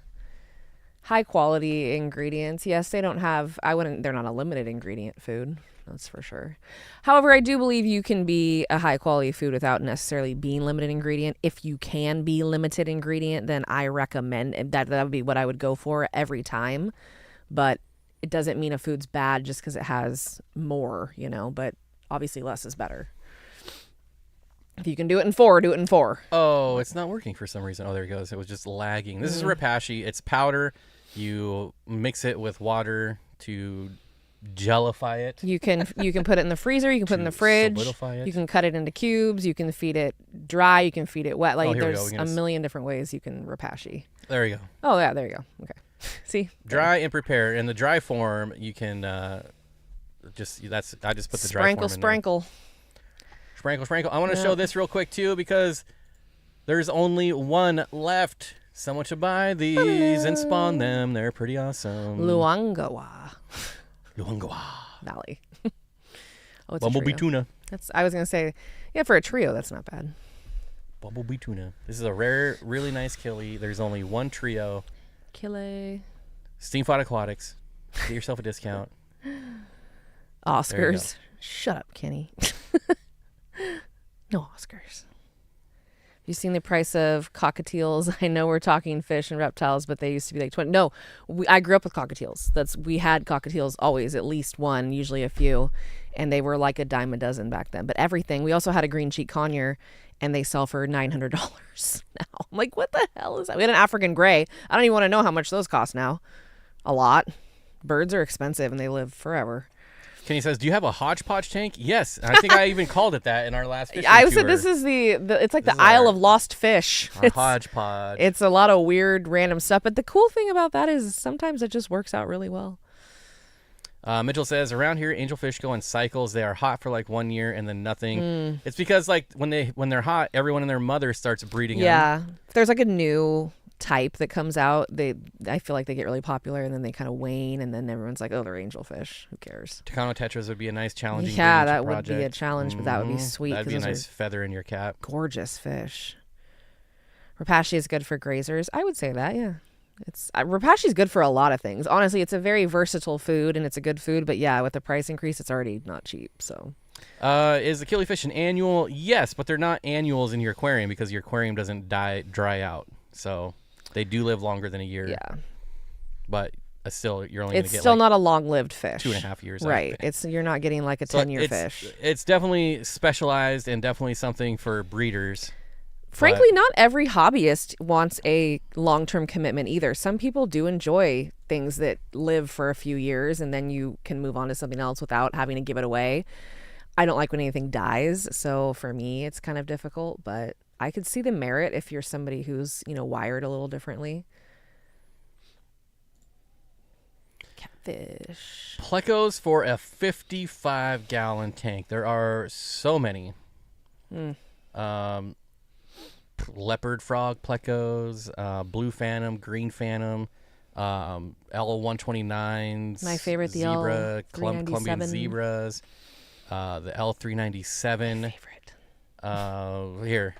High quality ingredients. Yes, they don't have. They're not a limited ingredient food. That's for sure. However, I do believe you can be a high quality food without necessarily being limited ingredient. If you can be limited ingredient, then I recommend that would be what I would go for every time. But it doesn't mean a food's bad just because it has more, but obviously less is better. If you can do it in 4, do it in 4. Oh, it's not working for some reason. Oh, there it goes. It was just lagging. This is Repashy. It's powder. You mix it with water to gelify it. You can put it in the freezer. You can put it in the fridge. Solidify it. You can cut it into cubes. You can feed it dry. You can feed it wet. Like there's a million different ways you can Repashy. There you go. Oh, yeah, there you go. Okay. See? Dry and prepare. In the dry form, you can I just put the dry form in Sprinkle. I want to show this real quick too because there's only one left. Someone should buy these and spawn them. They're pretty awesome. Luangwa Valley. Oh, it's Bumblebee tuna. I was gonna say, yeah, for a trio, that's not bad. Bumblebee tuna. This is a rare, really nice killie. There's only one trio. Killie. Steenfott Aquatics. Get yourself a discount. Oscars. Shut up, Kenny. No Oscars. Have you seen the price of cockatiels? I know we're talking fish and reptiles, but they used to be like 20. No, I grew up with cockatiels. We had cockatiels always, at least one, usually a few, and they were like a dime a dozen back then. But everything. We also had a green cheek conure, and they sell for $900 now. I'm like, what the hell is that? We had an African gray. I don't even want to know how much those cost now. A lot. Birds are expensive, and they live forever. Kenny says, do you have a hodgepodge tank? Yes. I think I even called it that in our last fishing I tour. said this is it's like the Isle of Lost Fish. Our hodgepodge. It's a lot of weird, random stuff. But the cool thing about that is sometimes it just works out really well. Mitchell says, around here, angelfish go in cycles. They are hot for like 1 year and then nothing. It's because like when they're hot, everyone and their mother starts breeding them. Yeah. If there's like a new type that comes out, I feel like they get really popular and then they kind of wane, and then everyone's like, oh, they're angelfish. Who cares? Takano tetras would be a nice challenging. Yeah, that would be a challenge, but that would be sweet. That'd be a nice feather in your cap. Gorgeous fish. Repashy is good for grazers. I would say that, yeah. Repashy is good for a lot of things. Honestly, it's a very versatile food and it's a good food, but yeah, with the price increase, it's already not cheap. So, is the killifish an annual? Yes, but they're not annuals in your aquarium because your aquarium doesn't dry out. So they do live longer than a year. Yeah, but still, you're only going to get. It's still not a long-lived fish. 2.5 years. Right. You're not getting like a 10-year fish. It's definitely specialized and definitely something for breeders. Frankly, not every hobbyist wants a long-term commitment either. Some people do enjoy things that live for a few years and then you can move on to something else without having to give it away. I don't like when anything dies, so for me it's kind of difficult, but I could see the merit if you're somebody who's, wired a little differently. Catfish. Plecos for a 55-gallon tank. There are so many. Leopard frog plecos, blue phantom, green phantom, L129s. My favorite, the zebra, Colombian zebras, the L397. My favorite. Here.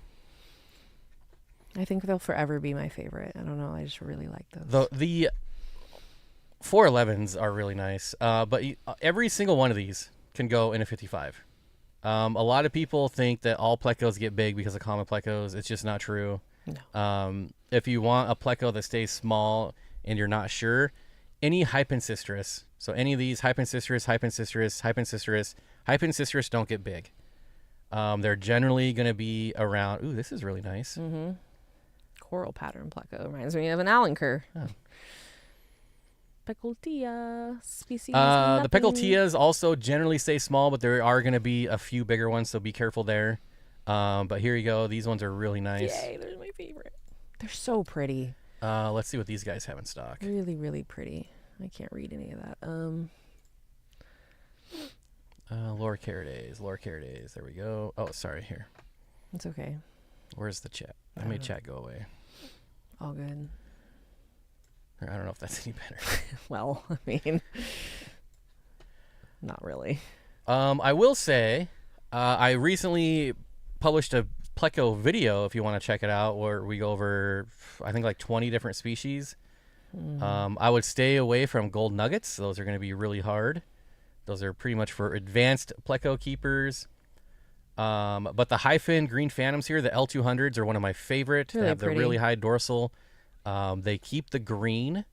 I think they'll forever be my favorite. I don't know. I just really like those. The 411s are really nice, but every single one of these can go in a 55. A lot of people think that all plecos get big because of common plecos. It's just not true. No. If you want a pleco that stays small and you're not sure, any hypensistrus, so any of these hypensistrus don't get big. They're generally going to be around. Ooh, this is really nice. Mm-hmm. Coral pattern pleco reminds me of an Allen Kerr. Oh. Pecultia species. The Pecultias also generally stay small, but there are going to be a few bigger ones, so be careful there. But here you go. These ones are really nice. Yay, they're my favorite. They're so pretty. Let's see what these guys have in stock. Really, really pretty. I can't read any of that. Loricarides. There we go. Oh, sorry. Here. It's okay. Where's the chat? I made chat go away. All good. I don't know if that's any better. Well, I mean, not really. I will say, I recently published a Pleco video, if you want to check it out, where we go over, I think, like 20 different species. I would stay away from gold nuggets. Those are going to be really hard. Those are pretty much for advanced Pleco keepers. But the high-fin green phantoms here, the L200s, are one of my favorite. Really they have pretty. the really high dorsal. They keep the green,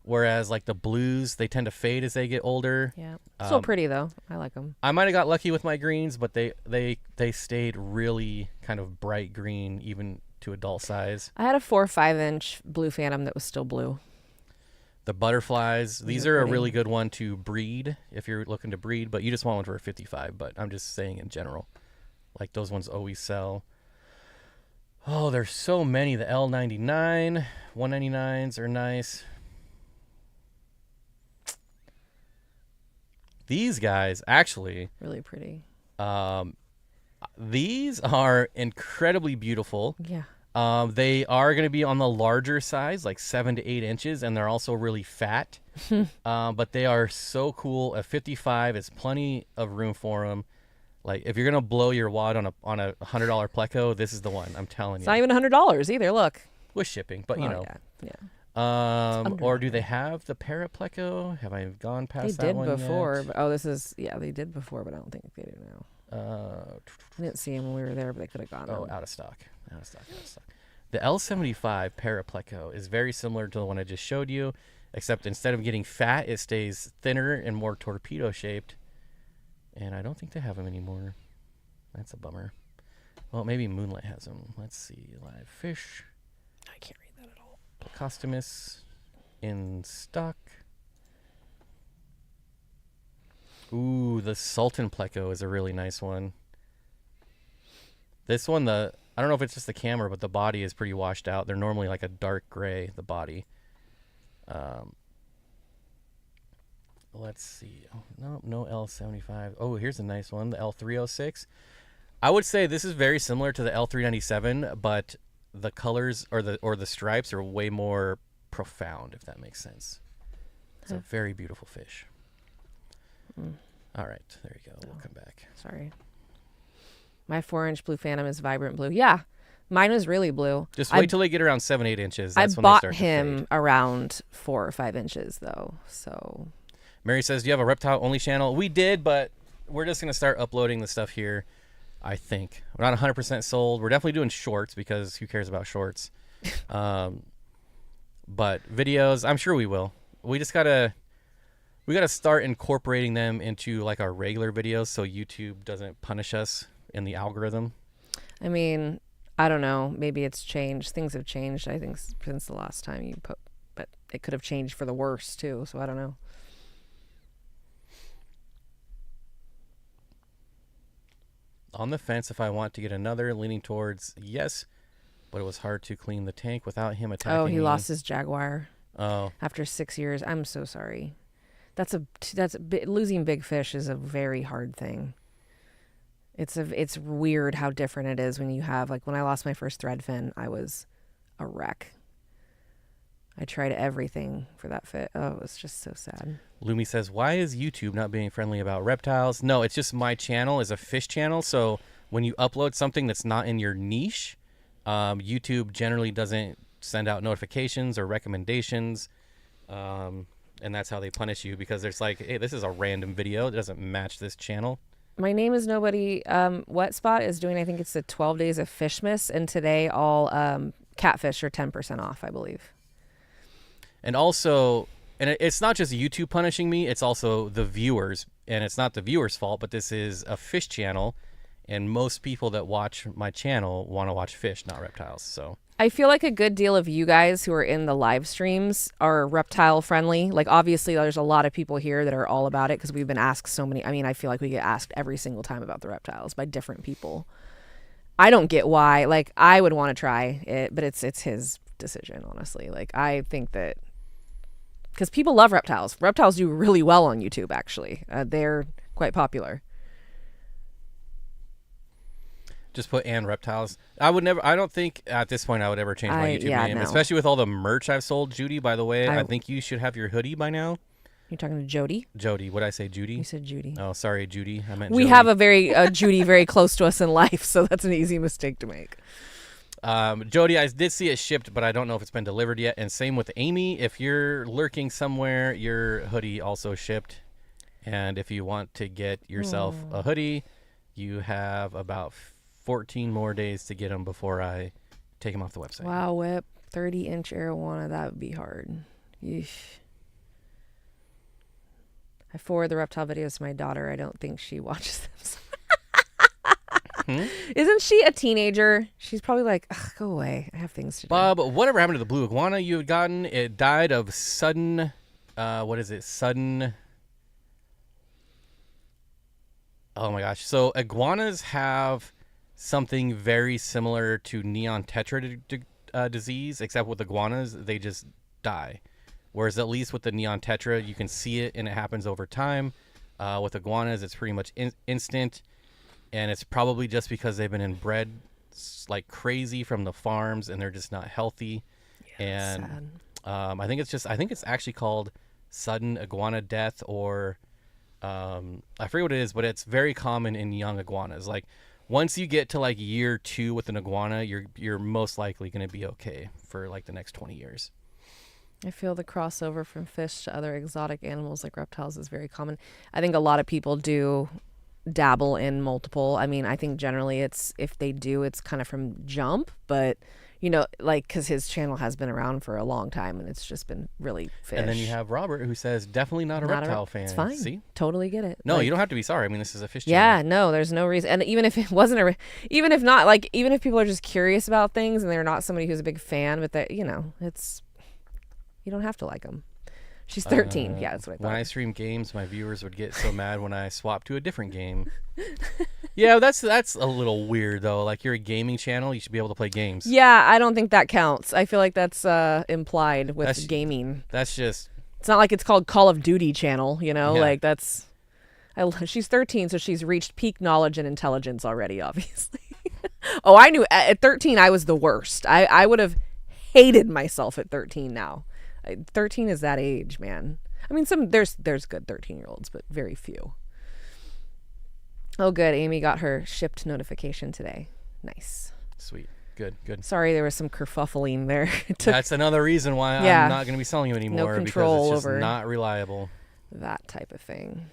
whereas like the blues, they tend to fade as they get older. Yeah, still pretty though. I like them. I might have got lucky with my greens, but they stayed really kind of bright green even to adult size. I had a 4 or 5 inch blue phantom that was still blue. The butterflies, these are a really good one to breed if you're looking to breed, but you just want one for a 55. But I'm just saying in general, like those ones always sell. Oh, there's so many. The L99, 199s are nice. These guys, actually. Really pretty. These are incredibly beautiful. Yeah. They are going to be on the larger size, like 7 to 8 inches, and they're also really fat. But they are so cool. At 55, it's plenty of room for them. Like, if you're going to blow your wad on a $100 Pleco, this is the one. I'm telling you. It's not even $100 either, look. With shipping, but you know. Yeah. Or do they have the Parrot Pleco? Have I gone past that one They did before. yet? But, they did before, but I don't think they do now. I didn't see them when we were there, but they could have gone. Out of stock. The L75 Parrot Pleco is very similar to the one I just showed you, except instead of getting fat, it stays thinner and more torpedo-shaped. And I don't think they have them anymore. That's a bummer. Well, maybe Moonlight has them. Let's see. Live fish. I can't read that at all. Plecostomus in stock. Ooh, the Sultan Pleco is a really nice one. This one, I don't know if it's just the camera, but the body is pretty washed out. They're normally like a dark gray, the body. Let's see. Oh, no L75. Oh, here's a nice one, the L306. I would say this is very similar to the L397, but the colors or the stripes are way more profound, if that makes sense. It's a very beautiful fish. All right, there you go. We'll come back. Sorry. My 4-inch blue phantom is vibrant blue. Yeah, mine was really blue. Just wait till they get around 7-8 inches. That's when bought they start him to fade. around 4 or 5 inches though. So. Mary says, "Do you have a reptile only channel?" We did, but we're just gonna start uploading the stuff here. I think we're not 100% sold. We're definitely doing shorts because who cares about shorts? But videos, I'm sure we will. We gotta start incorporating them into like our regular videos so YouTube doesn't punish us in the algorithm. I mean, I don't know. Maybe it's changed. Things have changed, I think, since the last time you put, but it could have changed for the worse too. So I don't know. On the fence if I want to get another, leaning towards yes, but it was hard to clean the tank without him attacking me. Oh, he lost his Jaguar. Oh. After 6 years. I'm so sorry. Losing big fish is a very hard thing. It's weird how different it is when you have, like when I lost my first threadfin, I was a wreck. I tried everything for that fit. Oh, it was just so sad. Lumi says, "Why is YouTube not being friendly about reptiles?" No, it's just my channel is a fish channel. So when you upload something that's not in your niche, YouTube generally doesn't send out notifications or recommendations. And that's how they punish you because there's like, hey, this is a random video. It doesn't match this channel. My name is nobody. Wet Spot is doing, I think it's the 12 days of Fishmas. And today all catfish are 10% off, I believe. And also, and it's not just YouTube punishing me, it's also the viewers. And it's not the viewers' fault, but this is a fish channel. And most people that watch my channel want to watch fish, not reptiles. So I feel like a good deal of you guys who are in the live streams are reptile friendly. Like obviously there's a lot of people here that are all about it because we've been asked so many. I mean, I feel like we get asked every single time about the reptiles by different people. I don't get why. Like I would want to try it, but it's his decision, honestly. Like I think that because people love reptiles. Reptiles do really well on YouTube, actually. They're quite popular. Just put "and reptiles." I don't think at this point I would ever change my YouTube name, especially with all the merch I've sold. Judy, by the way, I think you should have your hoodie by now. You're talking to Jody? Jody. What did I say, Judy? You said Judy. Oh, sorry, Judy. I meant we Jody. have a very Judy very close to us in life, so that's an easy mistake to make. Jody, I did see it shipped, but I don't know if it's been delivered yet. And same with Amy. If you're lurking somewhere, your hoodie also shipped. And if you want to get yourself a hoodie, you have about 14 more days to get them before I take them off the website. Wow, Whip. 30-inch arowana, that would be hard. Yeesh. I forward the reptile videos to my daughter. I don't think she watches them. Isn't she a teenager? She's probably like, ugh, go away. I have things to do. Bob, whatever happened to the blue iguana you had gotten? It died of sudden, sudden. Oh my gosh. So iguanas have something very similar to neon tetra disease, except with iguanas, they just die. Whereas at least with the neon tetra, you can see it and it happens over time. With iguanas, it's pretty much instant. And it's probably just because they've been inbred like crazy from the farms and they're just not healthy. Yeah, and I think it's actually called sudden iguana death or I forget what it is, but it's very common in young iguanas. Like once you get to like year 2 with an iguana, you're most likely going to be okay for like the next 20 years. I feel the crossover from fish to other exotic animals like reptiles is very common. I think a lot of people do dabble in multiple. I mean, I think generally if they do, it's kind of from jump, but you know, like because his channel has been around for a long time and it's just been really fish. And then you have Robert who says definitely not a reptile fan. It's fine. See, totally get it. No, like, you don't have to be sorry. I mean, this is a fish channel. Yeah, no, there's no reason. And even if it wasn't even if not, like even if people are just curious about things and they're not somebody who's a big fan, but that you know, you don't have to like them. She's 13. Yeah, that's what I thought. When I stream games, my viewers would get so mad when I swap to a different game. Yeah, that's a little weird, though. Like, you're a gaming channel. You should be able to play games. Yeah, I don't think that counts. I feel like that's implied with gaming. That's just... It's not like it's called Call of Duty channel, you know? Yeah. Like, that's... She's 13, so she's reached peak knowledge and intelligence already, obviously. Oh, I knew at 13 I was the worst. I would have hated myself at 13 now. 13 is that age, man. I mean, there's good 13-year-olds, but very few. Oh, good. Amy got her shipped notification today. Nice. Sweet. Good. Sorry, there was some kerfuffling there. That's another reason why I'm not going to be selling them anymore. No control because it's just over not reliable. That type of thing.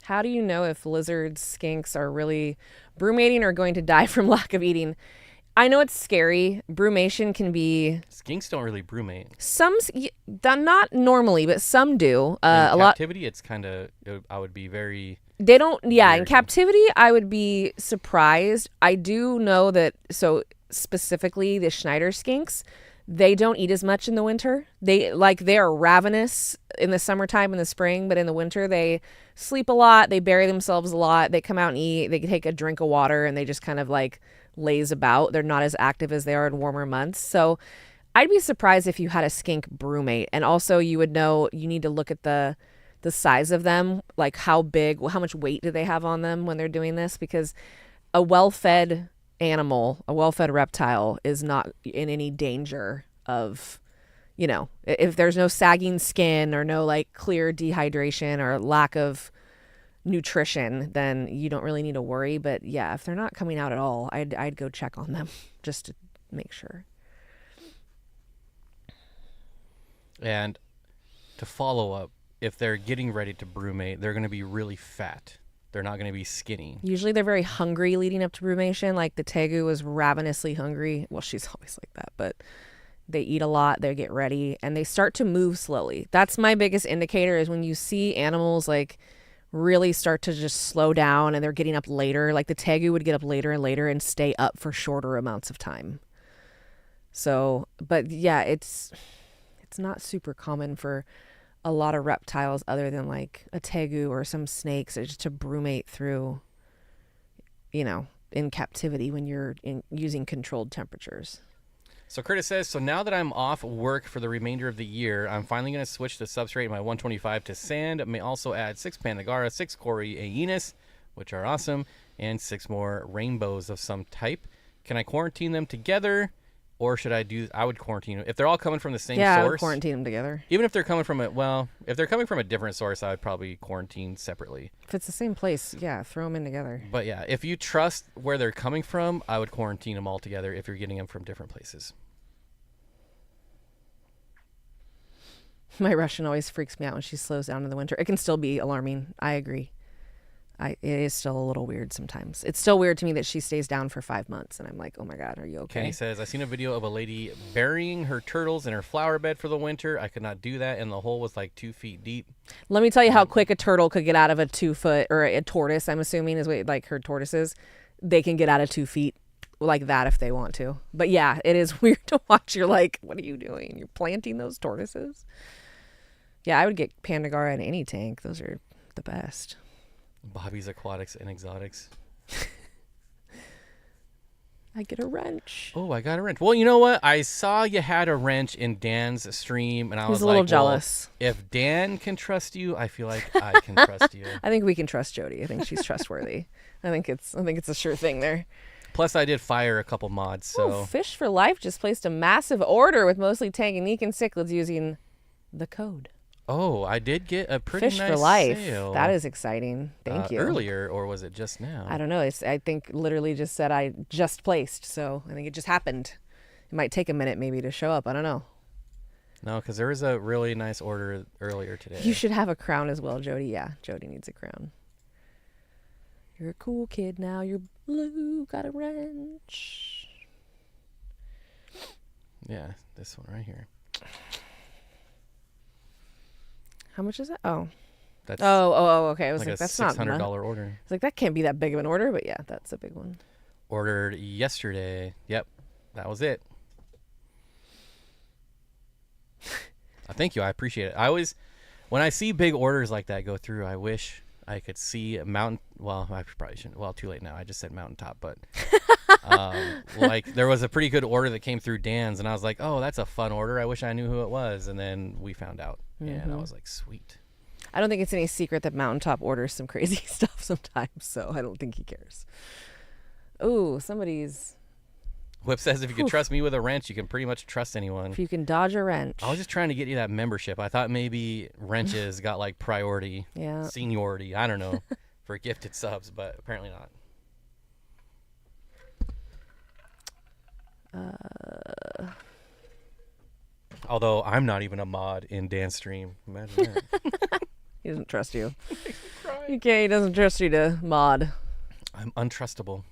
How do you know if lizards, skinks are really brumating or going to die from lack of eating? I know it's scary. Brumation can be... Skinks don't really brumate. Some, not normally, but some do. In captivity, it's kind of... I would be very... They don't... Yeah, in captivity, I would be surprised. I do know that... So specifically, the Schneider skinks, they don't eat as much in the winter. They are ravenous in the summertime and the spring, but in the winter, they sleep a lot. They bury themselves a lot. They come out and eat. They take a drink of water, and they just kind of lays about. They're not as active as they are in warmer months. So I'd be surprised if you had a skink brumate. And also you would know, you need to look at the size of them, like how big, how much weight do they have on them when they're doing this? Because a well-fed animal, a well-fed reptile is not in any danger of, if there's no sagging skin or no clear dehydration or lack of nutrition, then you don't really need to worry. But yeah, if they're not coming out at all, I'd go check on them just to make sure. And to follow up, if they're getting ready to brumate, they're going to be really fat. They're not going to be skinny. Usually they're very hungry leading up to brumation. Like the tegu is ravenously hungry. Well, she's always like that, but they eat a lot, they get ready, and they start to move slowly. That's my biggest indicator, is when you see animals really start to just slow down and they're getting up later. Like the tegu would get up later and later and stay up for shorter amounts of time. So, but yeah, it's not super common for a lot of reptiles other than a tegu or some snakes just to brumate through, in captivity when you're using controlled temperatures. So Curtis says, so now that I'm off work for the remainder of the year, I'm finally going to switch the substrate in my 125 to sand. I may also add 6 Pandagara, 6 Cori Aenis, which are awesome, and 6 more rainbows of some type. Can I quarantine them together? Or should I would quarantine them. If they're all coming from the same source. Yeah, I would quarantine them together. Even if they're coming from if they're coming from a different source, I would probably quarantine separately. If it's the same place, yeah, throw them in together. But yeah, if you trust where they're coming from, I would quarantine them all together if you're getting them from different places. My Russian always freaks me out when she slows down in the winter. It can still be alarming. I agree. It is still a little weird sometimes. It's still weird to me that she stays down for 5 months, and I'm like, oh my God, are you okay? Kenny says, I seen a video of a lady burying her turtles in her flower bed for the winter. I could not do that, and the hole was 2 feet deep. Let me tell you how quick a turtle could get out of a 2 foot, or a tortoise, I'm assuming is what her tortoises. They can get out of 2 feet like that if they want to. But yeah, it is weird to watch. You're like, what are you doing? You're planting those tortoises? Yeah, I would get Pandagara in any tank. Those are the best. Bobby's Aquatics and Exotics. I get a wrench. Oh, I got a wrench. Well, you know what? I saw you had a wrench in Dan's stream, and I was a little jealous. Well, if Dan can trust you, I feel like I can trust you. I think we can trust Jody. I think she's trustworthy. I think it's a sure thing there. Plus, I did fire a couple mods. So Ooh, Fish for Life just placed a massive order with mostly Tanganique and cichlids using the code. Oh, I did get a pretty Fish nice for Life. sale. That is exciting. Thank you. Earlier, or was it just now? I don't know. I think literally just said I just placed, so I think it just happened. It might take a minute maybe to show up. I don't know. No, because there was a really nice order earlier today. You should have a crown as well, Jody. Yeah, Jody needs a crown. You're a cool kid now. You're blue. Got a wrench. Yeah, this one right here. How much is it? Oh. That's okay. I was like that's not $600 order. I was like, that can't be that big of an order, but yeah, that's a big one. Ordered yesterday. Yep, that was it. Thank you. I appreciate it. When I see big orders like that go through, I wish I could see a mountain. Well, I probably shouldn't. Well, too late now. I just said mountaintop, but there was a pretty good order that came through Dan's, and I was like, oh, that's a fun order. I wish I knew who it was. And then we found out, and I was like, sweet. I don't think it's any secret that Mountaintop orders some crazy stuff sometimes, so I don't think he cares. Oh, somebody's Whip says if you can trust me with a wrench, you can pretty much trust anyone. If you can dodge a wrench. I was just trying to get you that membership. I thought maybe wrenches got like priority, seniority. I don't know, for gifted subs, but apparently not. Although I'm not even a mod in Dan's stream. Imagine that. He doesn't trust you. He doesn't trust you to mod. I'm untrustable.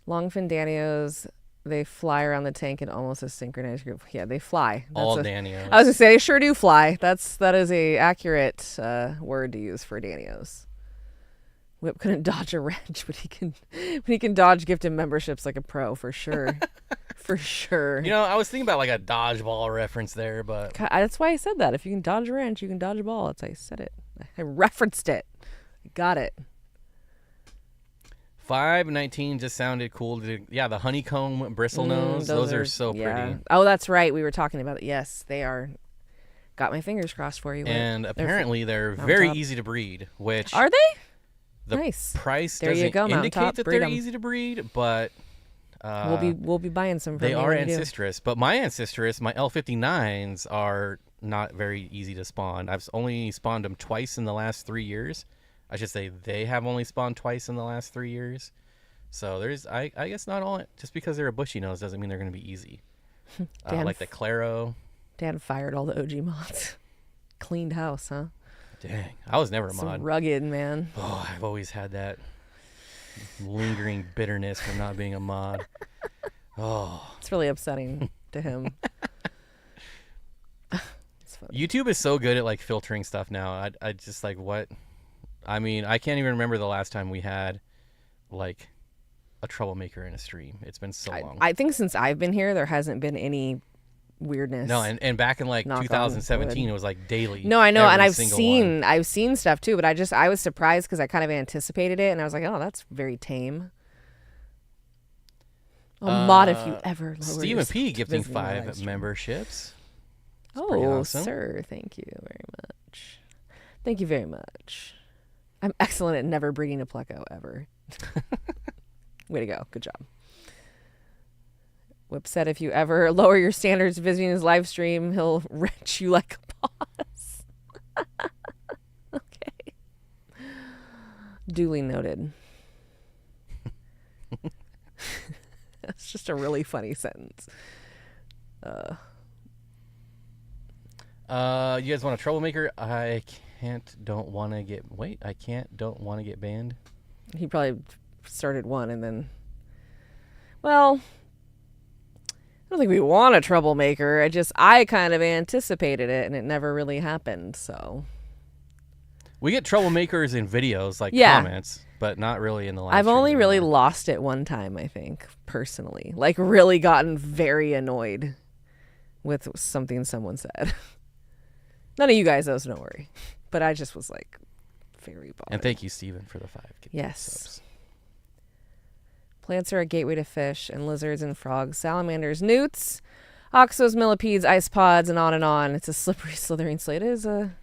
Longfin Danios, they fly around the tank in almost a synchronized group. Yeah, they fly. All Danios. I was gonna say they sure do fly. That is a accurate word to use for Danios. Whip couldn't dodge a wrench, but he can dodge gifted memberships like a pro for sure. For sure. You know, I was thinking about like a dodgeball reference there, but that's why I said that. If you can dodge a wrench, you can dodge a ball. That's how I said it. I referenced it. Got it. 519 just sounded cool. Yeah, the honeycomb bristle nose. Those are so pretty. Oh, that's right. We were talking about it. Yes, they are. Got my fingers crossed for you. And apparently they're very easy to breed. Which are they? The nice. Price doesn't indicate that they're easy to breed, but we'll be buying some. They are ancestrous, but my ancestrous, my L59s are not very easy to spawn. I've only spawned them twice in the last 3 years. I should say they have only spawned twice in the last 3 years. So there's, I guess not all, just because they're a bushy nose doesn't mean they're going to be easy. Like the Claro. Dan fired all the OG mods. Cleaned house, huh? Dang, I was never a mod. Rugged, man. Oh, I've always had that lingering bitterness from not being a mod. Oh, it's really upsetting to him. YouTube is so good at like filtering stuff now. I just like what. I mean, I can't even remember the last time we had like a troublemaker in a stream. It's been so long. I think since I've been here, there hasn't been any weirdness. No, and back in like 2017 it was like daily. No, I know, and I've seen stuff too, but I was surprised because I kind of anticipated it and I was like, oh, that's very tame. Mod if you ever lower Stephen P gifting 5 memberships. That's awesome. Sir, thank you very much. Thank you very much. I'm excellent at never breeding a Pleco ever. Way to go. Good job. Whip said if you ever lower your standards visiting his live stream, he'll wrench you like a boss. Okay. Duly noted. That's just a really funny sentence. You guys want a troublemaker? I don't want to get banned. He probably started one and then, well, I don't think we want a troublemaker. I kind of anticipated it and it never really happened, so. We get troublemakers in videos, like comments, but not really in the live I've stream only anymore. really lost it one time, I think, personally. Like, really gotten very annoyed with something someone said. None of you guys, though, so don't worry. But I just was, like, very bothered. And thank you, Steven, for the 5 subs. Plants are a gateway to fish, and lizards and frogs, salamanders, newts, oxos, millipedes, isopods, and on and on. It's a slippery, slithering slate. It is a...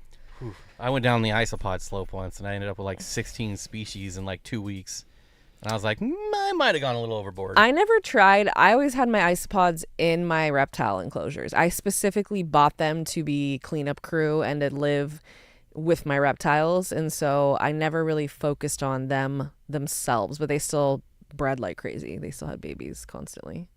I went down the isopod slope once, and I ended up with like 16 species in like 2 weeks. And I was like, I might have gone a little overboard. I never tried. I always had my isopods in my reptile enclosures. I specifically bought them to be cleanup crew and to live with my reptiles. And so I never really focused on them themselves, but they still bred like crazy. They still had babies constantly.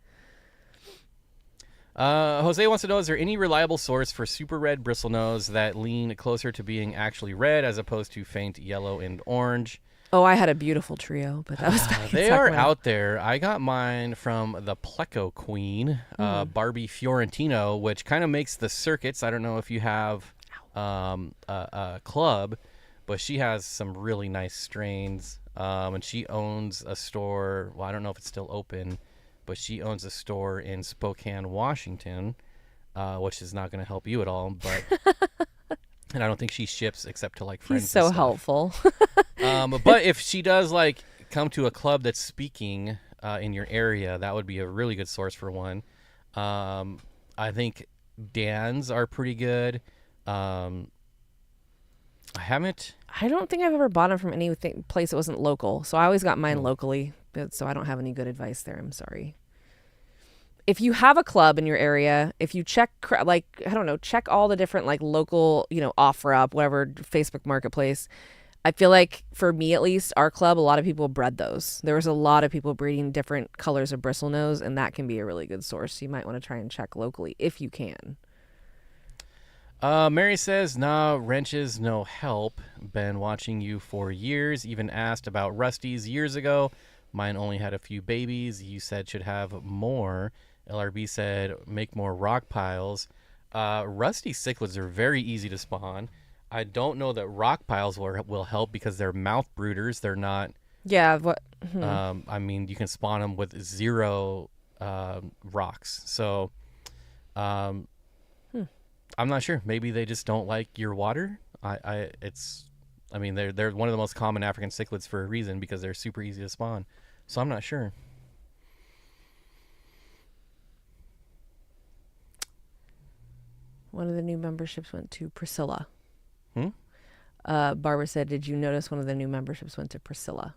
Jose wants to know, is there any reliable source for super red bristlenose that lean closer to being actually red as opposed to faint yellow and orange? Oh, I had a beautiful trio, but that was back They are out there. I got mine from the Pleco Queen, Barbie Fiorentino, which kind of makes the circuits. I don't know if you have a club, but she has some really nice strains. And she owns a store. Well, I don't know if it's still open, but she owns a store in Spokane, Washington, which is not going to help you at all. But and I don't think she ships except to like friends. He's so helpful. But if she does like come to a club that's speaking in your area, that would be a really good source for one. I think Dan's are pretty good. I don't think I've ever bought them from any place that wasn't local. So I always got mine locally, but so I don't have any good advice there. I'm sorry. if you have a club in your area, if you check, like, I don't know, check all the different, like, local, OfferUp, whatever, Facebook Marketplace. I feel like, for me at least, our club, a lot of people bred those. There was a lot of people breeding different colors of bristlenose, and that can be a really good source. You might want to try and check locally if you can. Mary says, nah, wrenches, no help. Been watching you for years. Even asked about Rusty's years ago. Mine only had a few babies. You said should have more. LRB said make more rock piles. Rusty cichlids are very easy to spawn. I don't know that rock piles will help because they're mouth brooders. They're not. Yeah. What? I mean, you can spawn them with 0 rocks. So, I'm not sure. Maybe they just don't like your water. They're one of the most common African cichlids for a reason because they're super easy to spawn. So I'm not sure. One of the new memberships went to Priscilla. Barbara said, did you notice one of the new memberships went to Priscilla?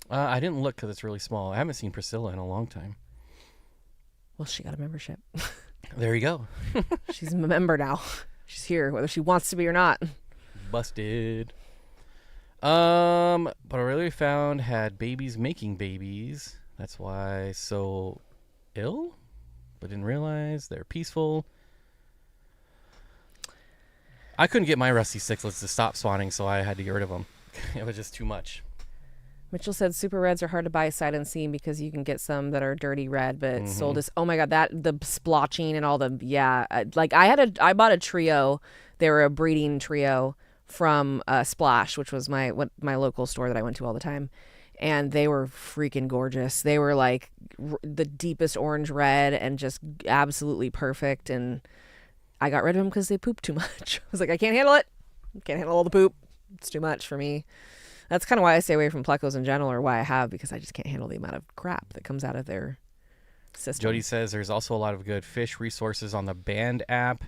I didn't look because it's really small. I haven't seen Priscilla in a long time. Well, she got a membership. There you go. She's a member now. She's here, whether she wants to be or not. Busted. But I really found had babies making babies. That's why so ill, but didn't realize they're peaceful. I couldn't get my rusty cichlids to stop spawning, so I had to get rid of them. It was just too much. Mitchell said super reds are hard to buy sight unseen because you can get some that are dirty red, but sold as, oh my God, the splotching and all the, like I bought a trio. They were a breeding trio from Splash, which was my local store that I went to all the time. And they were freaking gorgeous. They were like the deepest orange red and just absolutely perfect. And I got rid of them because they pooped too much. I was like, I can't handle it. Can't handle all the poop. It's too much for me. That's kind of why I stay away from plecos in general, or why I have, because I just can't handle the amount of crap that comes out of their system. Jody says there's also a lot of good fish resources on the Band app,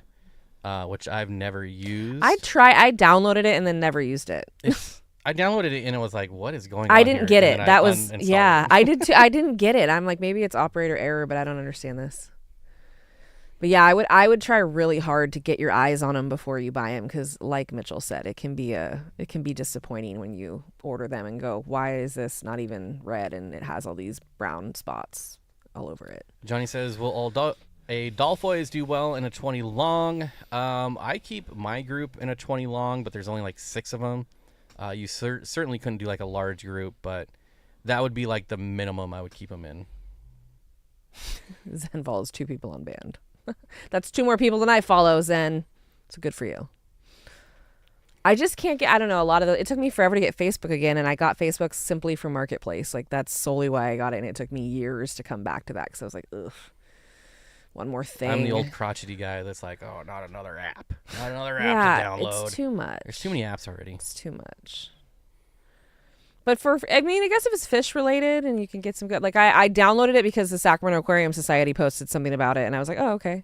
which I've never used. I downloaded it and then never used it. I downloaded it and it was like, what is going on? I didn't get it. That was, it. I did too. I didn't get it. I'm like, maybe it's operator error, but I don't understand this. But yeah, I would try really hard to get your eyes on them before you buy them, because like Mitchell said, it can be disappointing when you order them and go, why is this not even red and it has all these brown spots all over it? Johnny says, will a Dolphois do well in a 20 long? I keep my group in a 20 long, but there's only like 6 of them. You certainly couldn't do like a large group, but that would be like the minimum I would keep them in. Zen follows 2 people on Band. That's 2 more people than I follow, Zen. It's good for you. I just can't get, I don't know, it took me forever to get Facebook again, and I got Facebook simply for Marketplace. Like, that's solely why I got it, and it took me years to come back to that, because I was like, ugh, one more thing. I'm the old crotchety guy that's like, oh, not another app. Not another app to download. It's too much. There's too many apps already. It's too much. But I guess if it's fish related and you can get some good, like I downloaded it because the Sacramento Aquarium Society posted something about it, and I was like, oh, okay,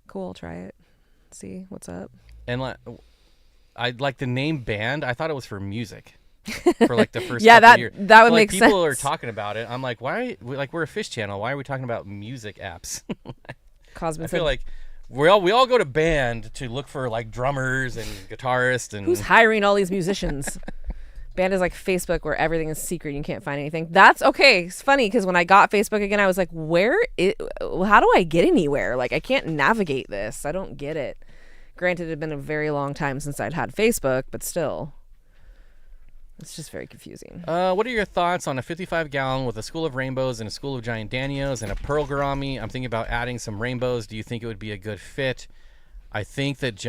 cool, I'll try it, see what's up. And I like the name Band. I thought it was for music for like the first couple of years. that would make sense. People are talking about it. I'm like, why? Like, we're a fish channel. Why are we talking about music apps? I feel like we all go to Band to look for like drummers and guitarists and who's hiring all these musicians. Band is like Facebook where everything is secret. You can't find anything. That's okay. It's funny because when I got Facebook again, I was like, how do I get anywhere? Like, I can't navigate this. I don't get it. Granted, it had been a very long time since I'd had Facebook, but still. It's just very confusing. What are your thoughts on a 55-gallon with a school of rainbows and a school of giant danios and a pearl gourami? I'm thinking about adding some rainbows. Do you think it would be a good fit? I think that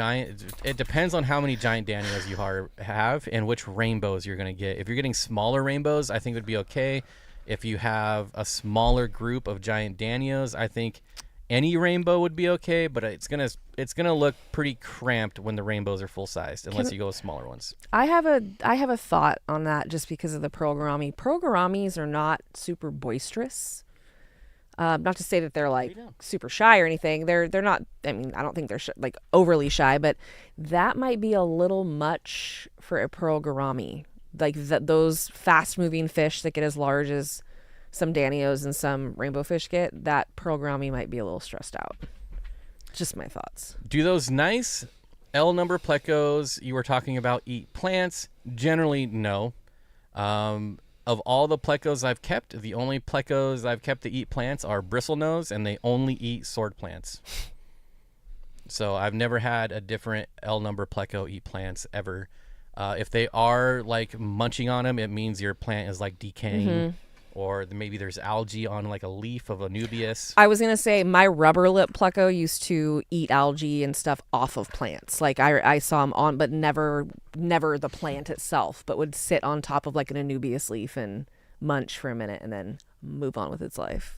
it depends on how many giant danios you have and which rainbows you're going to get. If you're getting smaller rainbows, I think it would be okay. If you have a smaller group of giant danios, I think any rainbow would be okay, but it's gonna look pretty cramped when the rainbows are full sized, unless you go with smaller ones. I have a thought on that just because of the pearl gourami. Pearl gouramis are not super boisterous. Not to say that they're like super shy or anything. They're not. I mean, I don't think they're like overly shy, but that might be a little much for a pearl gourami. Like those fast moving fish that get as large as some Danios and some rainbow fish get, that pearl grommy might be a little stressed out. Just my thoughts. Do those nice L number plecos you were talking about eat plants? Generally, no. Of all the plecos I've kept, the only plecos I've kept that eat plants are bristlenose, and they only eat sword plants. So I've never had a different L number pleco eat plants ever. If they are like munching on them, it means your plant is like decaying, or maybe there's algae on like a leaf of a Nubius. I was gonna say my rubber lip pleco used to eat algae and stuff off of plants. Like I saw them on, but never the plant itself, but would sit on top of like an Anubias leaf and munch for a minute and then move on with its life.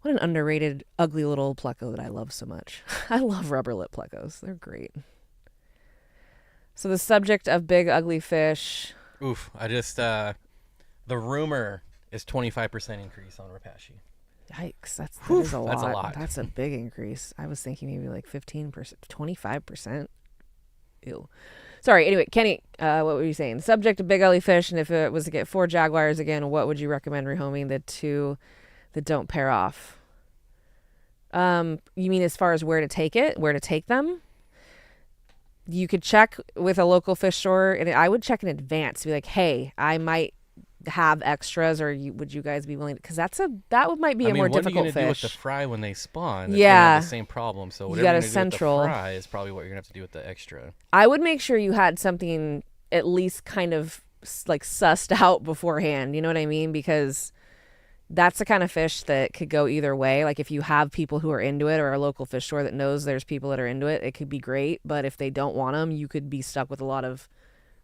What an underrated, ugly little pleco that I love so much. I love rubber lip plecos. They're great. So the subject of big ugly fish. Oof! I just the rumor is 25% increase on Rapashi. Yikes! That is a lot. That's a lot. That's a big increase. I was thinking maybe like 15%, 25%. Ew. Sorry. Anyway, Kenny, what were you saying? The subject of big ugly fish, and if it was to get 4 jaguars again, what would you recommend rehoming the 2 that don't pair off? You mean as far as where to take them? You could check with a local fish store, and I would check in advance to be like, hey, I might have extras, or would you guys be willing to, because that might be a more difficult fish. What are you going to do with the fry when they spawn? Yeah. They have the same problem. So whatever you got you're a going to central do with the fry is probably what you're going to have to do with the extra. I would make sure you had something at least kind of like sussed out beforehand. You know what I mean? Because that's the kind of fish that could go either way. Like if you have people who are into it, or a local fish store that knows there's people that are into it, it could be great. But if they don't want them, you could be stuck with a lot of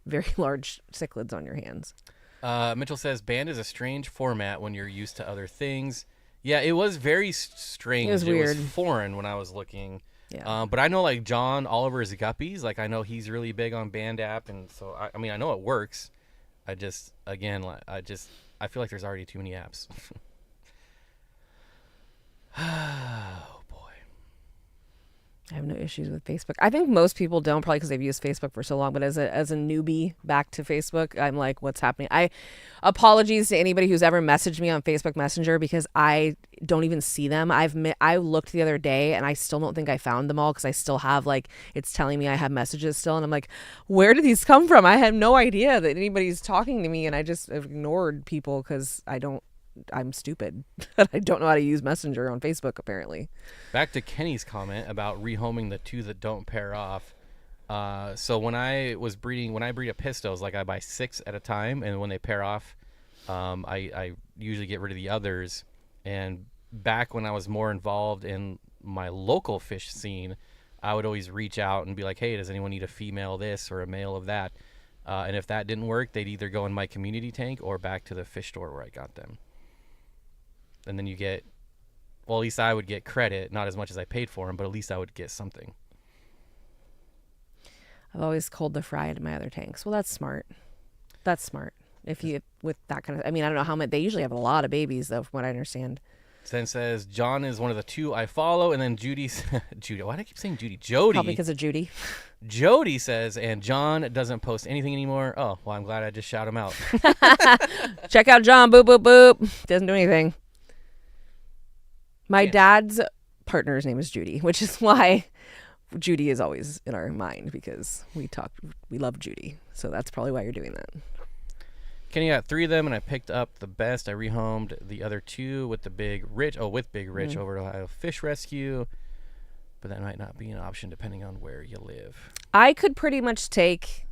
very large cichlids on your hands. Mitchell says, band is a strange format when you're used to other things. Yeah, it was very strange. It was weird. It was foreign when I was looking. Yeah. But I know like John Oliver's Guppies, like I know he's really big on Band app, and so I mean I know it works. I just I feel like there's already too many apps. Oh boy. I have no issues with Facebook. I think most people don't, probably because they've used Facebook for so long. But as a newbie back to Facebook, I'm like, what's happening? Apologies to anybody who's ever messaged me on Facebook Messenger, because I don't even see them. I looked the other day and I still don't think I found them all, because I still have like, it's telling me I have messages still, and I'm like, where did these come from? I have no idea that anybody's talking to me, and I just ignored people because I'm stupid. I don't know how to use Messenger on Facebook, apparently. Back to Kenny's comment about rehoming the 2 that don't pair off. So when I breed a pistos, like I buy 6 at a time, and when they pair off, I usually get rid of the others. And back when I was more involved in my local fish scene, I would always reach out and be like, hey, does anyone need a female this or a male of that? And if that didn't work, they'd either go in my community tank or back to the fish store where I got them. And then you get, well, at least I would get credit, not as much as I paid for them, but at least I would get something. I've always culled the fry into my other tanks. Well, that's smart. If with that kind of, I mean, I don't know how many, they usually have a lot of babies though, from what I understand. Then says, John is one of the 2 I follow, and then Judy, why do I keep saying Judy? Jody. Probably because of Judy. Jody says, and John doesn't post anything anymore. Oh, well, I'm glad I just shout him out. Check out John, boop, boop, boop. Doesn't do anything. My dad's partner's name is Judy, which is why Judy is always in our mind, because we love Judy. So that's probably why you're doing that. Kenny got 3 of them, and I picked up the best. I rehomed the other 2 with the Big Rich over to Ohio Fish Rescue. But that might not be an option depending on where you live. I could pretty much take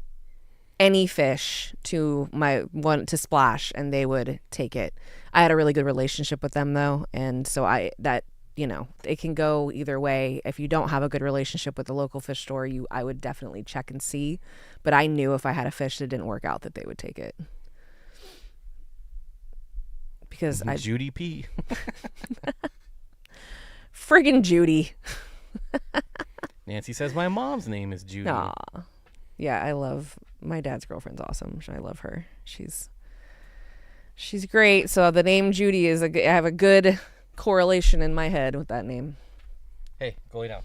any fish to to Splash, and they would take it. I had a really good relationship with them though, and so it can go either way. If you don't have a good relationship with the local fish store, I would definitely check and see. But I knew if I had a fish that didn't work out, that they would take it. Because Judy P. Friggin' Judy. Nancy says my mom's name is Judy. Aw. Yeah, I love my dad's girlfriend's awesome. I love her. She's great. So the name Judy I have a good correlation in my head with that name. Hey, go lay down.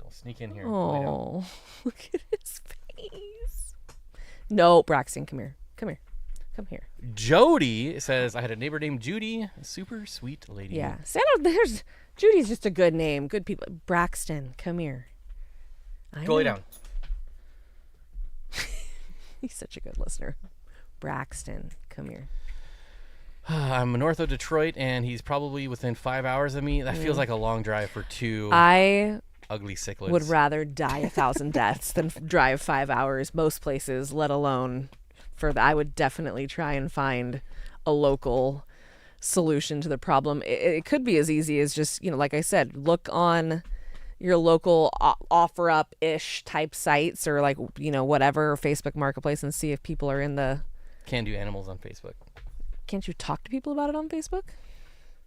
Don't sneak in here. Oh, look at his face. No, Braxton, come here. Come here. Jody says, I had a neighbor named Judy. Super sweet lady. Yeah. Judy's just a good name. Good people. Braxton, come here. Go lay down. He's such a good listener. Braxton, come here. I'm north of Detroit, and he's probably within 5 hours of me. That feels like a long drive for two ugly cichlids. Would rather die 1,000 deaths than drive 5 hours most places, let alone I would definitely try and find a local solution to the problem. It could be as easy as just, like I said, look on your local offer up ish type sites or like, whatever, Facebook Marketplace, and see if people are in the. Can't do animals on Facebook. Can't you talk to people about it on Facebook?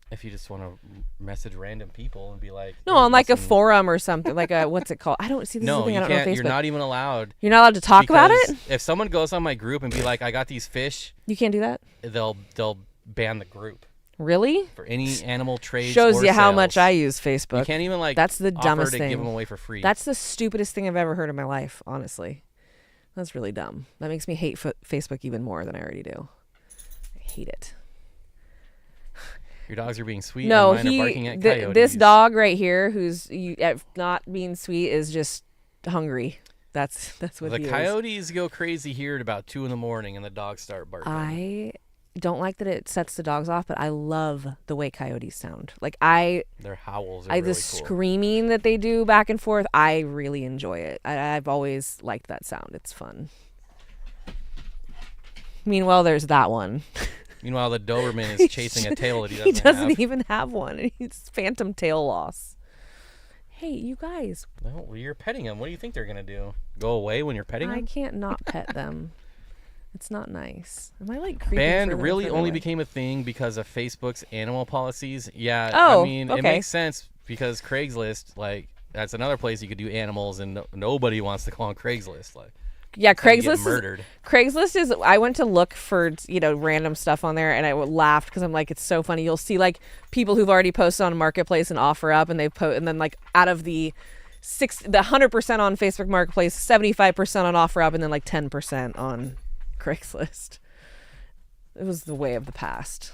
If you just want to message random people and be like, no, on like a forum or something, like a what's it called? I don't see this. No, thing you I don't can't. know Facebook. You're not even allowed. You're not allowed to talk about it. If someone goes on my group and be like, I got these fish, you can't do that. They'll ban the group. Really? For any animal trades. Shows you how sales. much I use Facebook. You can't even That's the dumbest offer to thing. give them away for free. That's the stupidest thing I've ever heard in my life. Honestly, that's really dumb. That makes me hate Facebook even more than I already do. I hate it. Your dogs are being sweet. No, and mine are barking at coyotes. This dog right here, who's not being sweet, is just hungry. That's what the he coyotes go crazy here at about 2 a.m, and the dogs start barking. I don't like that it sets the dogs off, but I love the way coyotes sound. Like their howls are really the cool. Screaming that they do back and forth, I really enjoy it. I've always liked that sound. It's fun. Meanwhile, there's that one. Meanwhile, the Doberman is chasing a tail that he doesn't have. He doesn't even have one. He's phantom tail loss. Hey, you guys. Well, you're petting them. What do you think they're going to do? Go away when you're petting them? I can't not pet them. It's not nice. Am I like creeping? Ban really only became a thing because of Facebook's animal policies. Yeah, oh, I mean, okay. It makes sense because Craigslist, like, that's another place you could do animals, and nobody wants to go on Craigslist. Like, yeah, Craigslist. Murdered. Craigslist is. I went to look for random stuff on there, and I laughed because I'm like, it's so funny. You'll see like people who've already posted on Marketplace and offer up, and and then like out of the 100% on Facebook Marketplace, 75% on offer up, and then like 10% on Craigslist. It was the way of the past.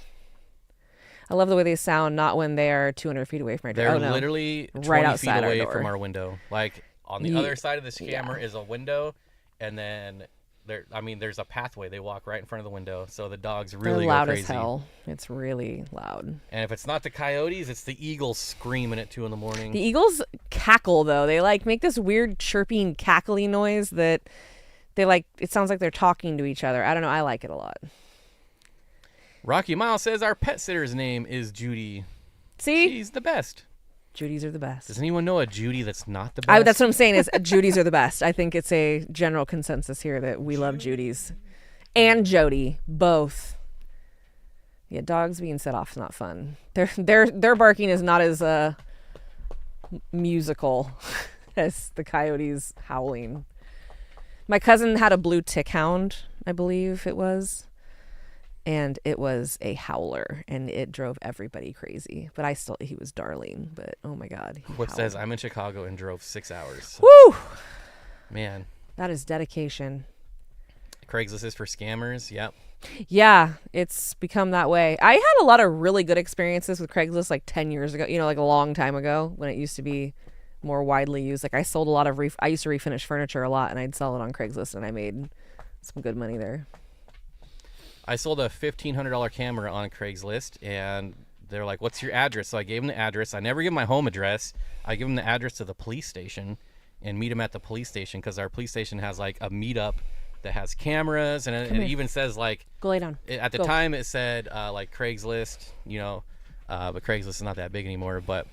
I love the way they sound. Not when they are 200 feet away from our door. They're literally 20 right feet outside away our door. from our window. Like on the other side of this camera is a window. And then there's a pathway. They walk right in front of the window. So the dogs really loud go crazy. As hell. It's really loud. And if it's not the coyotes, it's the eagles screaming at 2 a.m. The eagles cackle though. They like make this weird chirping, cackling noise that they like. It sounds like they're talking to each other. I don't know. I like it a lot. Rocky Miles says our pet sitter's name is Judy. See, she's the best. Judies are the best. Does anyone know a Judy that's not the best? That's what I'm saying is Judies are the best. I think it's a general consensus here that we love Judies. And Jody, both. Yeah, dogs being set off is not fun. Their barking is not as musical as the coyotes howling. My cousin had a blue tick hound, I believe it was. And it was a howler, and it drove everybody crazy. But he was darling. But oh my God. What says I'm in Chicago and drove 6 hours. Woo! Man. That is dedication. Craigslist is for scammers. Yep. Yeah, it's become that way. I had a lot of really good experiences with Craigslist like 10 years ago, like a long time ago when it used to be more widely used. Like I sold a lot of, I used to refinish furniture a lot, and I'd sell it on Craigslist, and I made some good money there. I sold a $1,500 camera on Craigslist, and they're like, what's your address? So I gave them the address. I never give my home address. I give them the address to the police station and meet them at the police station because our police station has like a meetup that has cameras, and it even says like, go lay down. At the time it said like Craigslist, but Craigslist is not that big anymore. But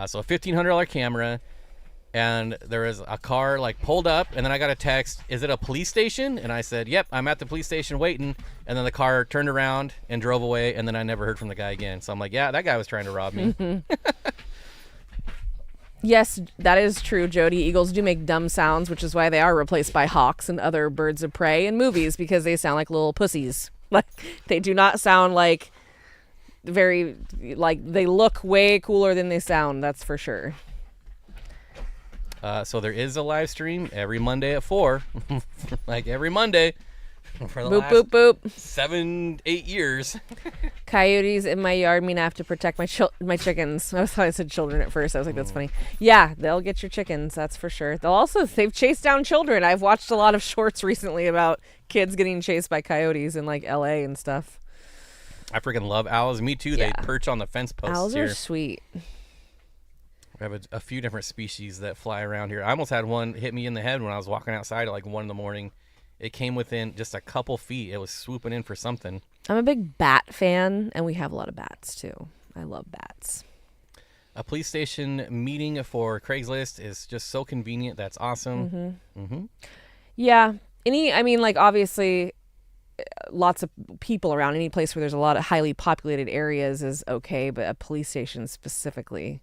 so a $1,500 camera. And there was a car like pulled up, and then I got a text, is it a police station? And I said, yep, I'm at the police station waiting. And then the car turned around and drove away, and then I never heard from the guy again. So I'm like, yeah, that guy was trying to rob me. Yes, that is true, Jody. Eagles do make dumb sounds, which is why they are replaced by hawks and other birds of prey in movies, because they sound like little pussies. Like they do not sound like they look way cooler than they sound, that's for sure. So there is a live stream every Monday at 4, like every Monday. For the boop, last boop, boop. 7-8 years. Coyotes in my yard mean I have to protect my chickens. I thought I said children at first. I was like, that's funny. Yeah, they'll get your chickens. That's for sure. They've chased down children. I've watched a lot of shorts recently about kids getting chased by coyotes in like LA and stuff. I freaking love owls. Me too. Yeah. They perch on the fence posts Owls here. are sweet. We have a few different species that fly around here. I almost had one hit me in the head when I was walking outside at like 1 a.m. It came within just a couple feet. It was swooping in for something. I'm a big bat fan, and we have a lot of bats too. I love bats. A police station meeting for Craigslist is just so convenient. That's awesome. Yeah. Obviously, lots of people around. Any place where there's a lot of highly populated areas is okay, but a police station specifically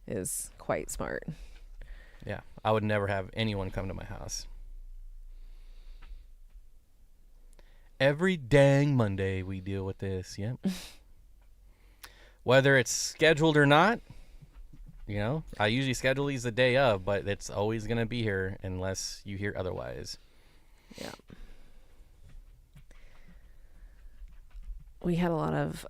is quite smart. Yeah. I would never have anyone come to my house. Every dang Monday we deal with this. Yep. Whether it's scheduled or not, I usually schedule these the day of, but it's always going to be here unless you hear otherwise. Yeah. We had a lot of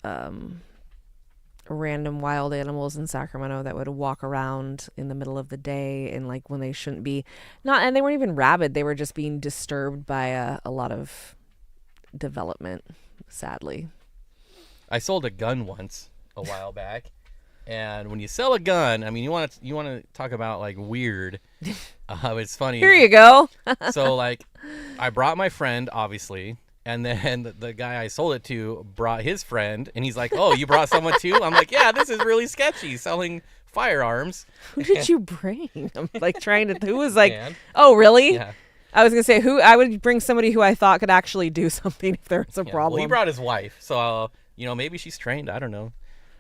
random wild animals in Sacramento that would walk around in the middle of the day and like when they shouldn't be. And they weren't even rabid. They were just being disturbed by a lot of development, sadly. I sold a gun once a while back, and when you sell a gun, I mean, you want to talk about like weird. It's funny. Here you go. So like, I brought my friend, obviously, and then the guy I sold it to brought his friend, and he's like, "Oh, you brought someone too?" I'm like, "Yeah, this is really sketchy selling firearms." Who did you bring? I'm like trying to. Who was like? Man. Oh, really? Yeah. I was gonna say I would bring somebody who I thought could actually do something if there was a problem. Well, he brought his wife, so maybe she's trained. I don't know,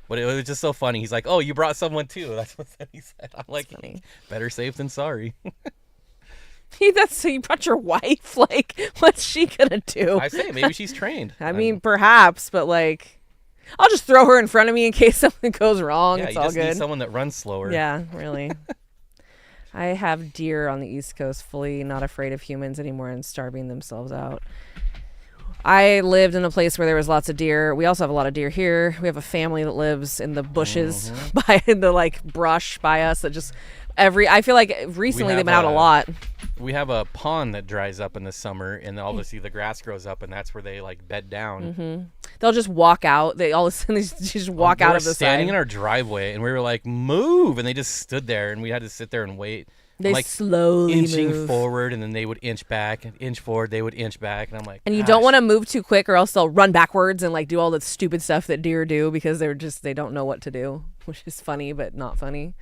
but it was just so funny. He's like, "Oh, you brought someone too." That's what he said. I'm like, better safe than sorry. So you brought your wife? Like, what's she gonna do? I say maybe she's trained. I mean, perhaps, but like, I'll just throw her in front of me in case something goes wrong. Yeah, it's you all just good. need someone that runs slower. Yeah, really. I have deer on the East Coast fully not afraid of humans anymore and starving themselves out. I lived in a place where there was lots of deer. We also have a lot of deer here. We have a family that lives in the bushes by the like brush by us that just I feel like recently they've been out a lot. We have a pond that dries up in the summer, and obviously the grass grows up, and that's where they like bed down. They'll just walk out. They all of a sudden just walk out of the standing side. in our driveway, and we were like, "Move!" and they just stood there, and we had to sit there and wait. They like slowly inching move forward, and then they would inch back, and inch forward, they would inch back, and I'm like, and you don't want to move too quick, or else they'll run backwards and like do all the stupid stuff that deer do because they don't know what to do, which is funny but not funny.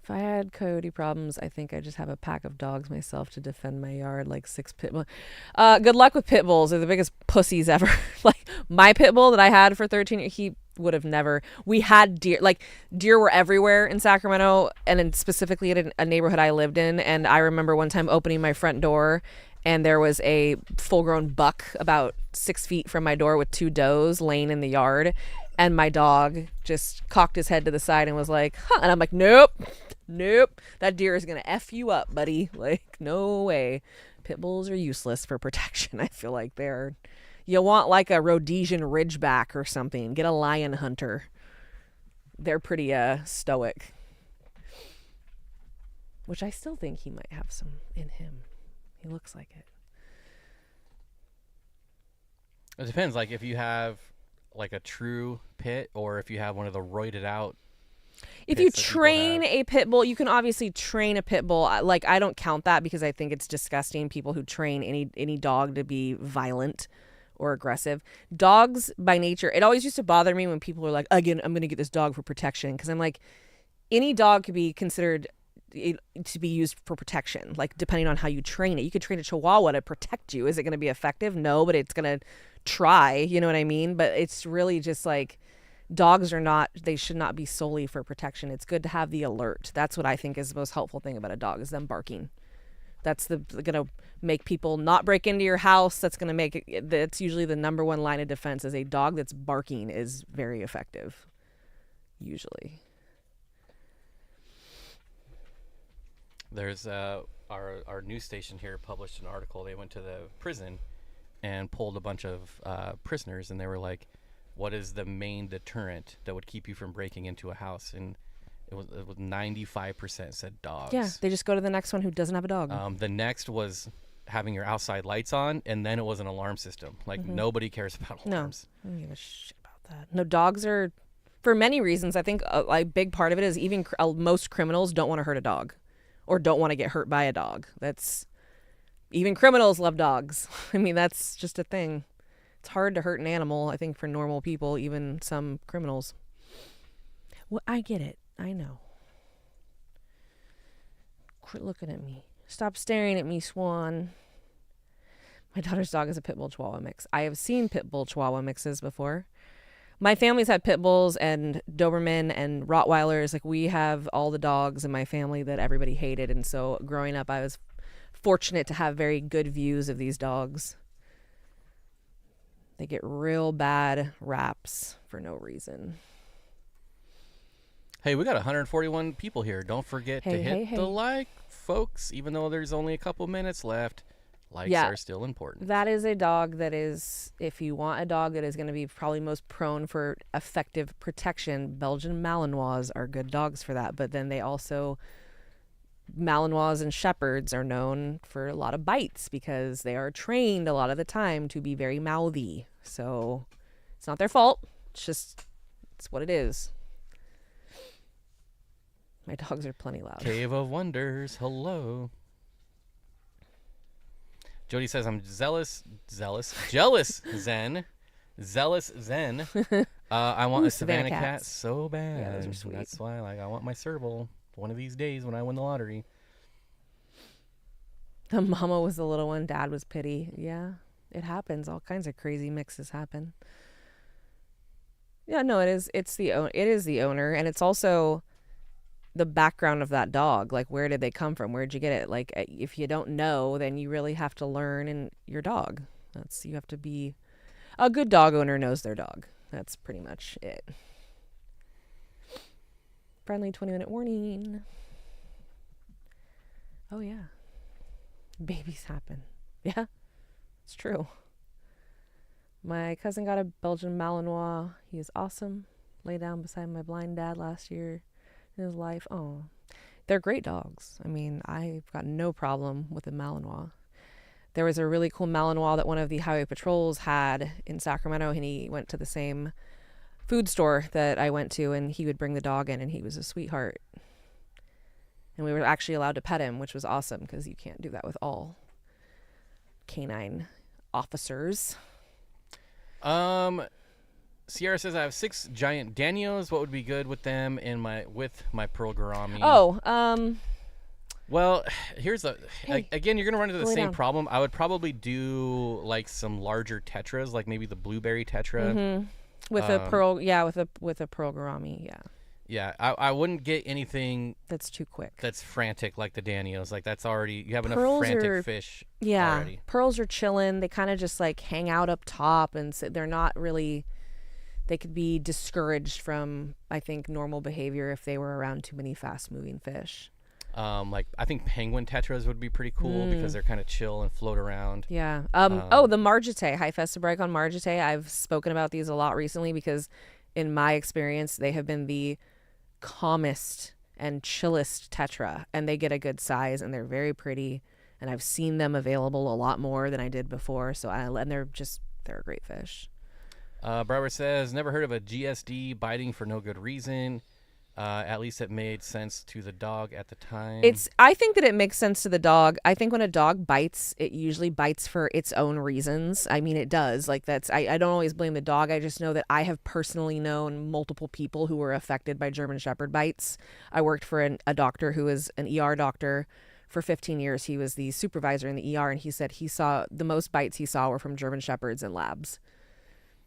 If I had coyote problems, I think I just have a pack of dogs myself to defend my yard, like 6 pit bulls. Good luck with pit bulls. They're the biggest pussies ever. Like my pit bull that I had for 13 years, he would have never. We had deer. Like deer were everywhere in Sacramento, and in specifically in a neighborhood I lived in. And I remember one time opening my front door, and there was a full-grown buck about 6 feet from my door with 2 does laying in the yard. And my dog just cocked his head to the side and was like, huh. And I'm like, nope. That deer is going to F you up, buddy. Like, no way. Pit bulls are useless for protection. I feel like you want like a Rhodesian Ridgeback or something. Get a lion hunter. They're pretty stoic. Which I still think he might have some in him. He looks like it. It depends. Like if you have like a true pit, or if you have one of the roided out. If you train a pit bull, you can obviously train a pit bull. Like I don't count that because I think it's disgusting. People who train any dog to be violent or aggressive. Dogs by nature, it always used to bother me when people are like, again, I'm going to get this dog for protection. Because I'm like, any dog could be considered to be used for protection, like depending on how you train it. You could train a Chihuahua to protect you. Is it going to be effective? No, but it's going to try, you know what I mean? But it's really just like, dogs they should not be solely for protection. It's good to have the alert. That's what I think is the most helpful thing about a dog, is them barking. That's gonna make people not break into your house. That's gonna make it, that's usually the number one line of defense, is a dog that's barking is very effective, usually. There's our news station here published an article. They went to the prison and pulled a bunch of prisoners, and they were like, what is the main deterrent that would keep you from breaking into a house? And it was 95% said dogs. Yeah, they just go to the next one who doesn't have a dog. The next was having your outside lights on, and then it was an alarm system. Like, nobody cares about alarms. No, I don't give a shit about that. No, dogs are, for many reasons, I think a big part of it is even most criminals don't want to hurt a dog or don't want to get hurt by a dog. Even criminals love dogs. I mean, that's just a thing. It's hard to hurt an animal, I think, for normal people, even some criminals. Well, I get it. I know. Quit looking at me. Stop staring at me, Swan. My daughter's dog is a pit bull chihuahua mix. I have seen pit bull chihuahua mixes before. My family's had pit bulls and Doberman and Rottweilers. Like, we have all the dogs in my family that everybody hated. And so growing up, I was fortunate to have very good views of these dogs. They get real bad raps for no reason. Hey, we got 141 people here. Don't forget to hit the like, folks. Even though there's only a couple minutes left, likes are still important. That is a dog that is, if you want a dog that is going to be probably most prone for effective protection, Belgian Malinois are good dogs for that. But then they also, Malinois and Shepherds are known for a lot of bites because they are trained a lot of the time to be very mouthy. So it's not their fault. It's what it is. My dogs are plenty loud. Cave of Wonders, hello. Jody says, I'm jealous, Zen. I want a Savannah cat so bad. Yeah, those are sweet. That's why I want my serval one of these days when I win the lottery. The mama was the little one. Dad was Pity. Yeah, it happens. All kinds of crazy mixes happen. Yeah, no, it is the owner, and it's also the background of that dog. Like, where did they come from? Where'd you get it? Like, if you don't know, then you really have to learn in your dog. You have to be a good dog owner knows their dog. That's pretty much it. Friendly 20-minute warning. Oh yeah, babies happen. Yeah, it's true. My cousin got a Belgian Malinois. He is awesome. Lay down beside my blind dad last year in his life. Oh, they're great dogs. I mean, I've got no problem with a Malinois. There was a really cool Malinois that one of the highway patrols had in Sacramento, and he went to the same food store that I went to, and he would bring the dog in, and he was a sweetheart. And we were actually allowed to pet him, which was awesome because you can't do that with all canine officers. Sierra says, I have 6 giant Danios. What would be good with them in my Pearl Gourami? Well, here's again, you're going to run into the same problem. I would probably do like some larger tetras, like maybe the blueberry tetra. Mm-hmm. With a pearl, with a Pearl Gourami, yeah. Yeah, I wouldn't get anything that's too quick. That's frantic like the Danios. Like, that's already, you have enough frantic fish already. Pearls are chilling. They kind of just like hang out up top, and they're not really, they could be discouraged from, I think, normal behavior if they were around too many fast moving fish. Like, I think penguin tetras would be pretty cool because they're kind of chill and float around. Yeah. The Margite, high festive on Margite. I've spoken about these a lot recently because in my experience, they have been the calmest and chillest tetra, and they get a good size, and they're very pretty, and I've seen them available a lot more than I did before. And they're a great fish. Barbara says, never heard of a GSD biting for no good reason. At least it made sense to the dog at the time. I think that it makes sense to the dog. I think when a dog bites, it usually bites for its own reasons. I mean, it does. Like, I don't always blame the dog. I just know that I have personally known multiple people who were affected by German Shepherd bites. I worked for a doctor who was an ER doctor for 15 years. He was the supervisor in the ER, and he said he saw the most bites he saw were from German Shepherds and Labs.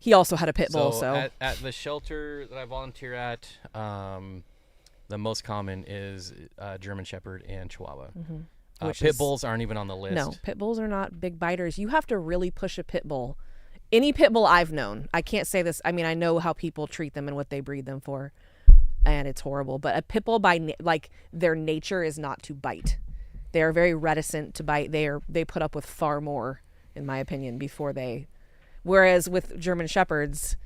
He also had a pit bull. So at the shelter that I volunteer at, the most common is German Shepherd and Chihuahua. Mm-hmm. Pit bulls aren't even on the list. No, pit bulls are not big biters. You have to really push a pit bull. Any pit bull I've known, I can't say this. I mean, I know how people treat them and what they breed them for, and it's horrible. But a pit bull, their nature is not to bite. They are very reticent to bite. They put up with far more, in my opinion, before they. Whereas with German Shepherds,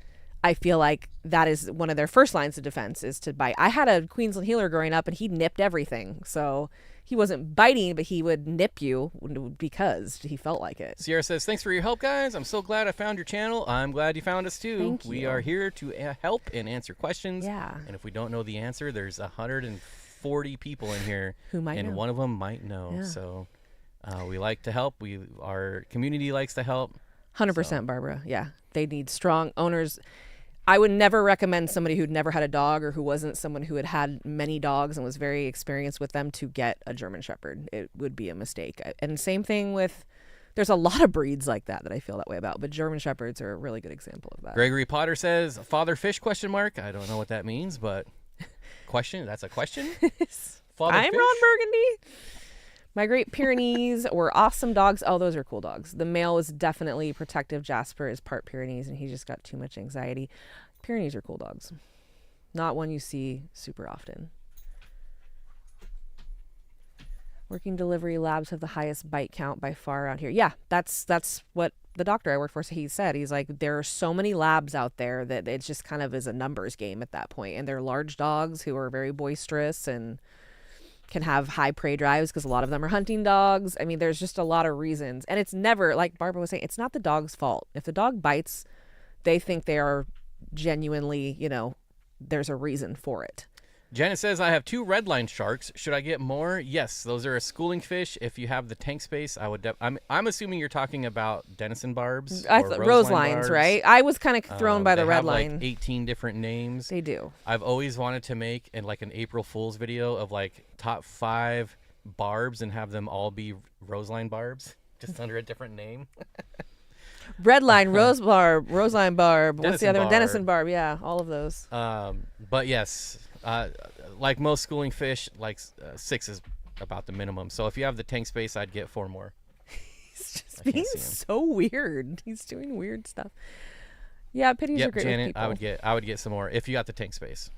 I feel like that is one of their first lines of defense is to bite. I had a Queensland Heeler growing up, and he nipped everything. So he wasn't biting, but he would nip you because he felt like it. Sierra says, thanks for your help, guys. I'm so glad I found your channel. I'm glad you found us, too. Thank you. We are here to help and answer questions. Yeah. And if we don't know the answer, there's 140 people in here. Who might and know. One of them might know. Yeah. So we like to help. Our community likes to help. 100%, Barbara. Yeah. They need strong owners. I would never recommend somebody who'd never had a dog or who wasn't someone who had had many dogs and was very experienced with them to get a German Shepherd. It would be a mistake. And same thing with, there's a lot of breeds like that I feel that way about, but German Shepherds are a really good example of that. Gregory Potter says, father fish, ? I don't know what that means, but question, that's a question? I'm fish? Ron Burgundy. My Great Pyrenees were awesome dogs. Oh, those are cool dogs. The male was definitely protective. Jasper is part Pyrenees, and he just got too much anxiety. Pyrenees are cool dogs. Not one you see super often. Working delivery labs have the highest bite count by far around here. Yeah, that's what the doctor I work for, he said. He's like, there are so many labs out there that it just kind of is a numbers game at that point. And they're large dogs who are very boisterous and can have high prey drives because a lot of them are hunting dogs. I mean, there's just a lot of reasons. And it's never, like Barbara was saying, it's not the dog's fault. If the dog bites, they think they are genuinely, there's a reason for it. Janet says, I have 2 redline sharks. Should I get more? Yes, those are a schooling fish. If you have the tank space, I would. I'm assuming you're talking about Denison barbs. Rose lines, right? I was kind of thrown by the red line. Like 18 different names. They do. I've always wanted to make an April Fool's video of top 5 barbs and have them all be roseline barbs, just under a different name. Red line, rose barb, roseline barb. What's the other one? Barb. Denison barb. Yeah, all of those. But yes. Like most schooling fish, 6 is about the minimum. So if you have the tank space, I'd get 4 more. He's just being so weird. He's doing weird stuff. Yeah, pitties are great Janet, with people. I would get some more if you got the tank space.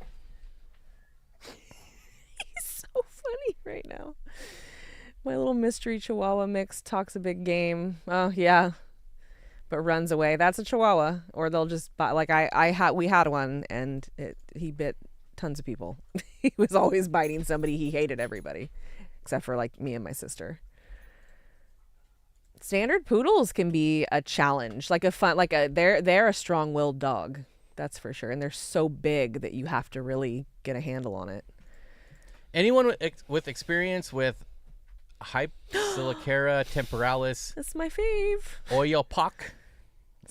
He's so funny right now. My little mystery Chihuahua mix talks a big game. Oh yeah, but runs away. That's a Chihuahua, or they'll just buy. We had one, and he bit tons of people. He was always biting somebody. He hated everybody except for me and my sister. Standard poodles can be a challenge, they're a strong-willed dog, that's for sure, and they're so big that you have to really get a handle on it. Anyone with experience with Hypsilocara temporalis, that's my fave, Oyopoc,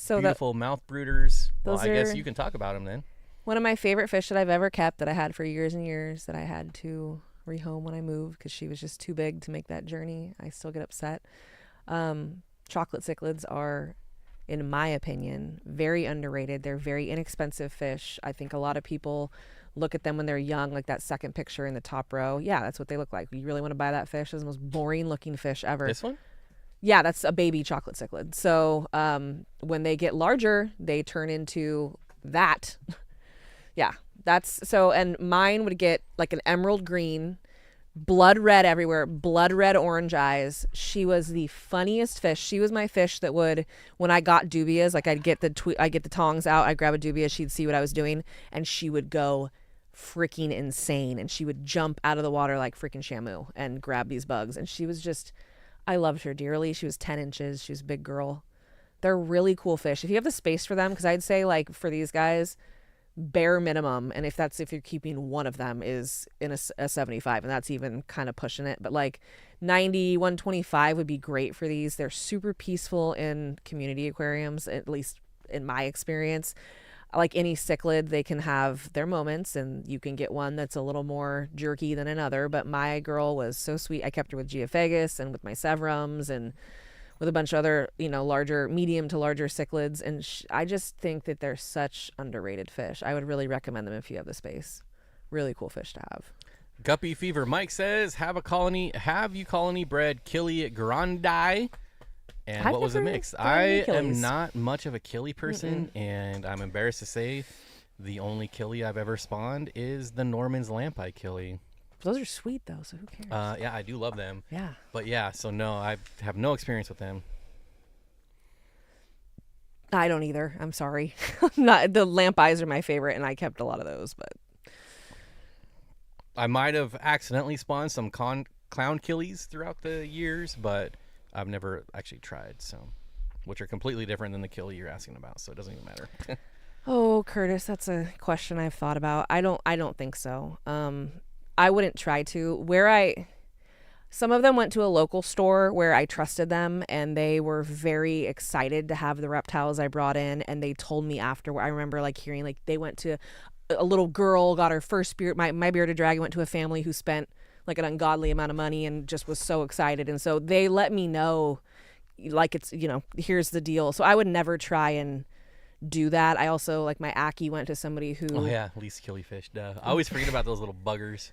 beautiful mouth brooders. Well, I guess you can talk about them then. One of my favorite fish that I've ever kept, that I had for years and years, that I had to rehome when I moved because she was just too big to make that journey. I still get upset. Chocolate cichlids are, in my opinion, very underrated. They're very inexpensive fish. I think a lot of people look at them when they're young, like that second picture in the top row. Yeah, that's what they look like. You really want to buy that fish? It's the most boring looking fish ever. This one? Yeah, that's a baby chocolate cichlid. So when they get larger, they turn into that. Yeah, that's so. And mine would get an emerald green, blood red everywhere, blood red orange eyes. She was the funniest fish. She was my fish that would, when I got dubias, I'd get the tongs out, I'd grab a dubia, she'd see what I was doing, and she would go freaking insane, and she would jump out of the water like freaking Shamu and grab these bugs. And she was just, I loved her dearly. She was 10 inches. She was a big girl. They're really cool fish if you have the space for them, because I'd say for these guys, bare minimum, and if you're keeping one of them, is in a 75, and that's even kind of pushing it, but 90, 125 would be great for these. They're super peaceful in community aquariums, at least in my experience. Like any cichlid, they can have their moments, and you can get one that's a little more jerky than another, but my girl was so sweet. I kept her with Geophagus and with my Severums and with a bunch of other, larger, medium to larger cichlids. And I just think that they're such underrated fish. I would really recommend them if you have the space. Really cool fish to have. Guppy Fever Mike says, have you colony bred Killie Grandi? And what was the mix? I am not much of a Killie person, and I'm embarrassed to say the only Killie I've ever spawned is the Norman's Lamp Eye Killie. Those are sweet though, so who cares? Yeah, I do love them. Yeah. But yeah, so no, I have no experience with them. I don't either. I'm sorry. Not the lamp eyes are my favorite, and I kept a lot of those. But I might have accidentally spawned some clown killies throughout the years, but I've never actually tried. So, which are completely different than the killie you're asking about. So it doesn't even matter. Oh, Curtis, that's a question I've thought about. I don't think so. I wouldn't try to. Some of them went to a local store where I trusted them, and they were very excited to have the reptiles I brought in. And they told me after, I remember like hearing like they went to a little girl, got her first spirit. My bearded dragon went to a family who spent like an ungodly amount of money and just was so excited. And so they let me know, like it's, here's the deal. So I would never try and do that. I also, like my Aki went to somebody who... Oh yeah, at least killifish, duh. I always forget about those little buggers.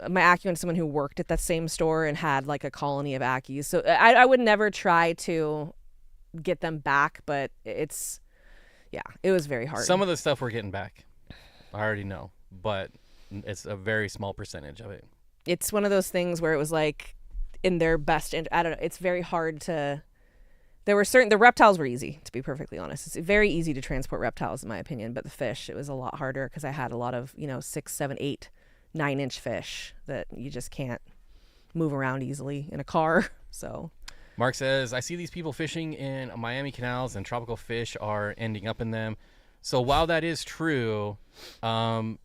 My Aki went to someone who worked at that same store and had like a colony of Akis. So I would never try to get them back, but it was very hard. Some of the stuff we're getting back, I already know, but it's a very small percentage of it. It's one of those things where it was like in their best, I don't know, it's very hard to... the reptiles were easy, to be perfectly honest. It's very easy to transport reptiles in my opinion, but the fish, it was a lot harder because I had a lot of, 6, 7, 8, 9-inch fish that you just can't move around easily in a car. So Mark says, I see these people fishing in Miami canals and tropical fish are ending up in them. So while that is true, a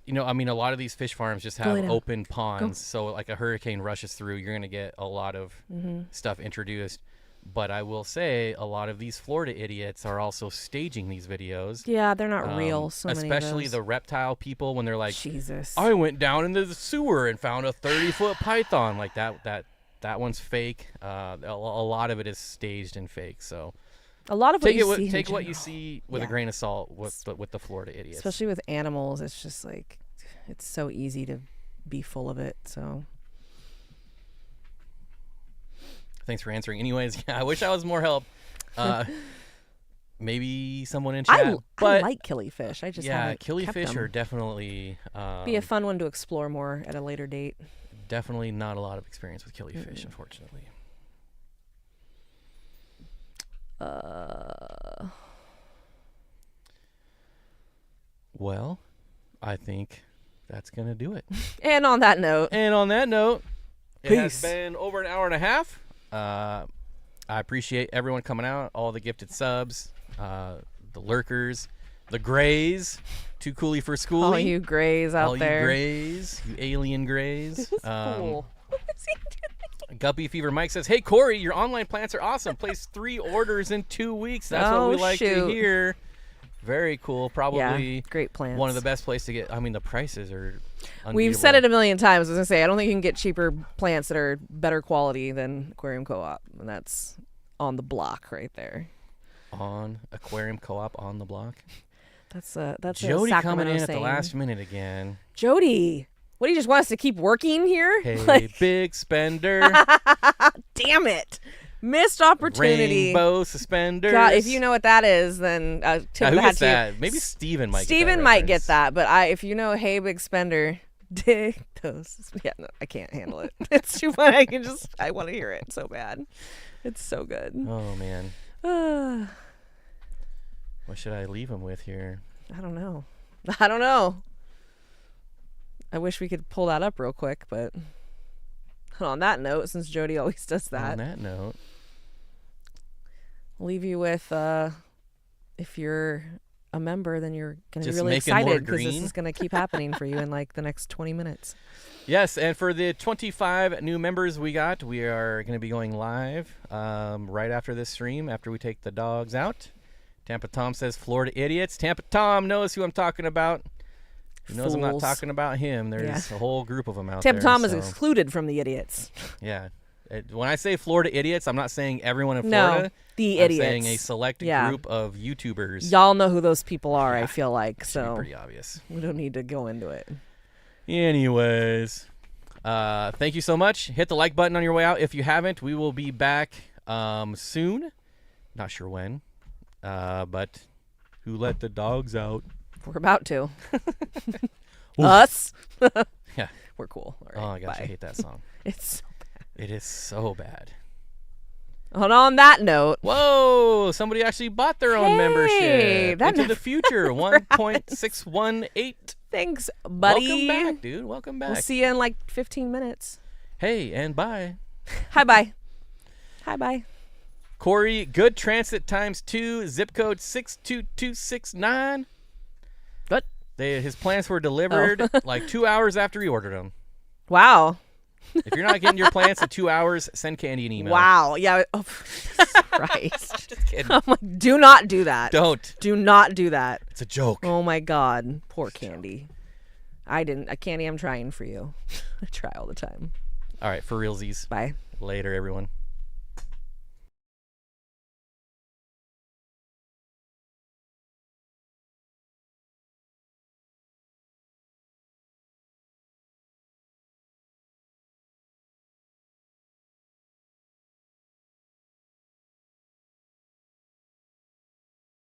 lot of these fish farms just have open ponds. So like a hurricane rushes through, you're going to get a lot of stuff introduced. But I will say a lot of these Florida idiots are also staging these videos. Yeah, they're not real. So especially the reptile people when they're like, Jesus, I went down into the sewer and found a 30-foot python. Like that one's fake. A lot of it is staged and fake. So a lot of take what you see with a grain of salt with the Florida idiots. Especially with animals, it's just like it's so easy to be full of it. So. Thanks for answering. Anyways, yeah, I wish I was more help. Maybe someone in chat. I like killifish. I just haven't killifish are definitely be a fun one to explore more at a later date. Definitely not a lot of experience with killifish, unfortunately. Well, I think that's gonna do it. And on that note, it has been over an hour and a half. I appreciate everyone coming out, all the gifted subs, the lurkers, the grays, too coolie for schoolie. All you grays out there. All you grays, you alien grays. This is cool. What is he doing? Guppy Fever Mike says, hey, Corey, your online plants are awesome. Place 3 orders in 2 weeks. That's what we like to hear. Very cool. Probably great plants. One of the best places to get. I mean, the prices are unbeatable. We've said it a million times. I was going to say, I don't think you can get cheaper plants that are better quality than Aquarium Co-op. And that's on the block right there. On Aquarium Co-op on the block? That's a Jody Sacramento coming in saying. at the last minute again. Jody, what do you just want us to keep working here? Hey, big spender. Damn it. Missed opportunity. Rainbow suspenders. God, if you know what that is, then tip who the hat gets to you. that? Maybe Steven might get that, but if you know, hey, big spender, dig those. Yeah, no, I can't handle it. It's too funny. I want to hear it so bad. It's so good. Oh, man. What should I leave him with here? I don't know. I wish we could pull that up real quick, but on that note, since Jody always does that. On that note. I'll leave you with, if you're a member, then you're going to be really make it more excited because this green. is going to keep happening for you in like the next 20 minutes. Yes, and for the 25 new members we are going to be going live right after this stream, after we take the dogs out. Tampa Tom says, Florida idiots. Tampa Tom knows who I'm talking about. He knows I'm not talking about him. There's a whole group of them out there. Tampa Tom is excluded from the idiots. Yeah. When I say Florida idiots, I'm not saying everyone in Florida. No, the idiots. I'm saying a select group of YouTubers. Y'all know who those people are, I feel like. So pretty obvious. We don't need to go into it. Anyways, thank you so much. Hit the like button on your way out. If you haven't, we will be back soon. Not sure when, but who let the dogs out? We're about to. Us? Yeah. we're cool. All Oh right, my gosh, bye. I hate that song. It's so bad. It is so bad. And on that note, whoa! Somebody actually bought their own membership that into the future. 1.618. Thanks, buddy. Welcome back, dude. Welcome back. We'll see you in like 15 minutes. Hey, and bye. Hi, bye. Hi, bye. Corey, good transit times 2, zip code 62269. What? His plants were delivered like 2 hours after he ordered them. Wow. If you're not getting your plants in 2 hours, send Candy an email. Wow. Yeah. Oh, Christ. Just kidding. I'm like, do not do that. Don't. Do not do that. It's a joke. Oh my God. Poor Candy. Candy, I'm trying for you. I try all the time. All right, for realsies. Bye. Later, everyone.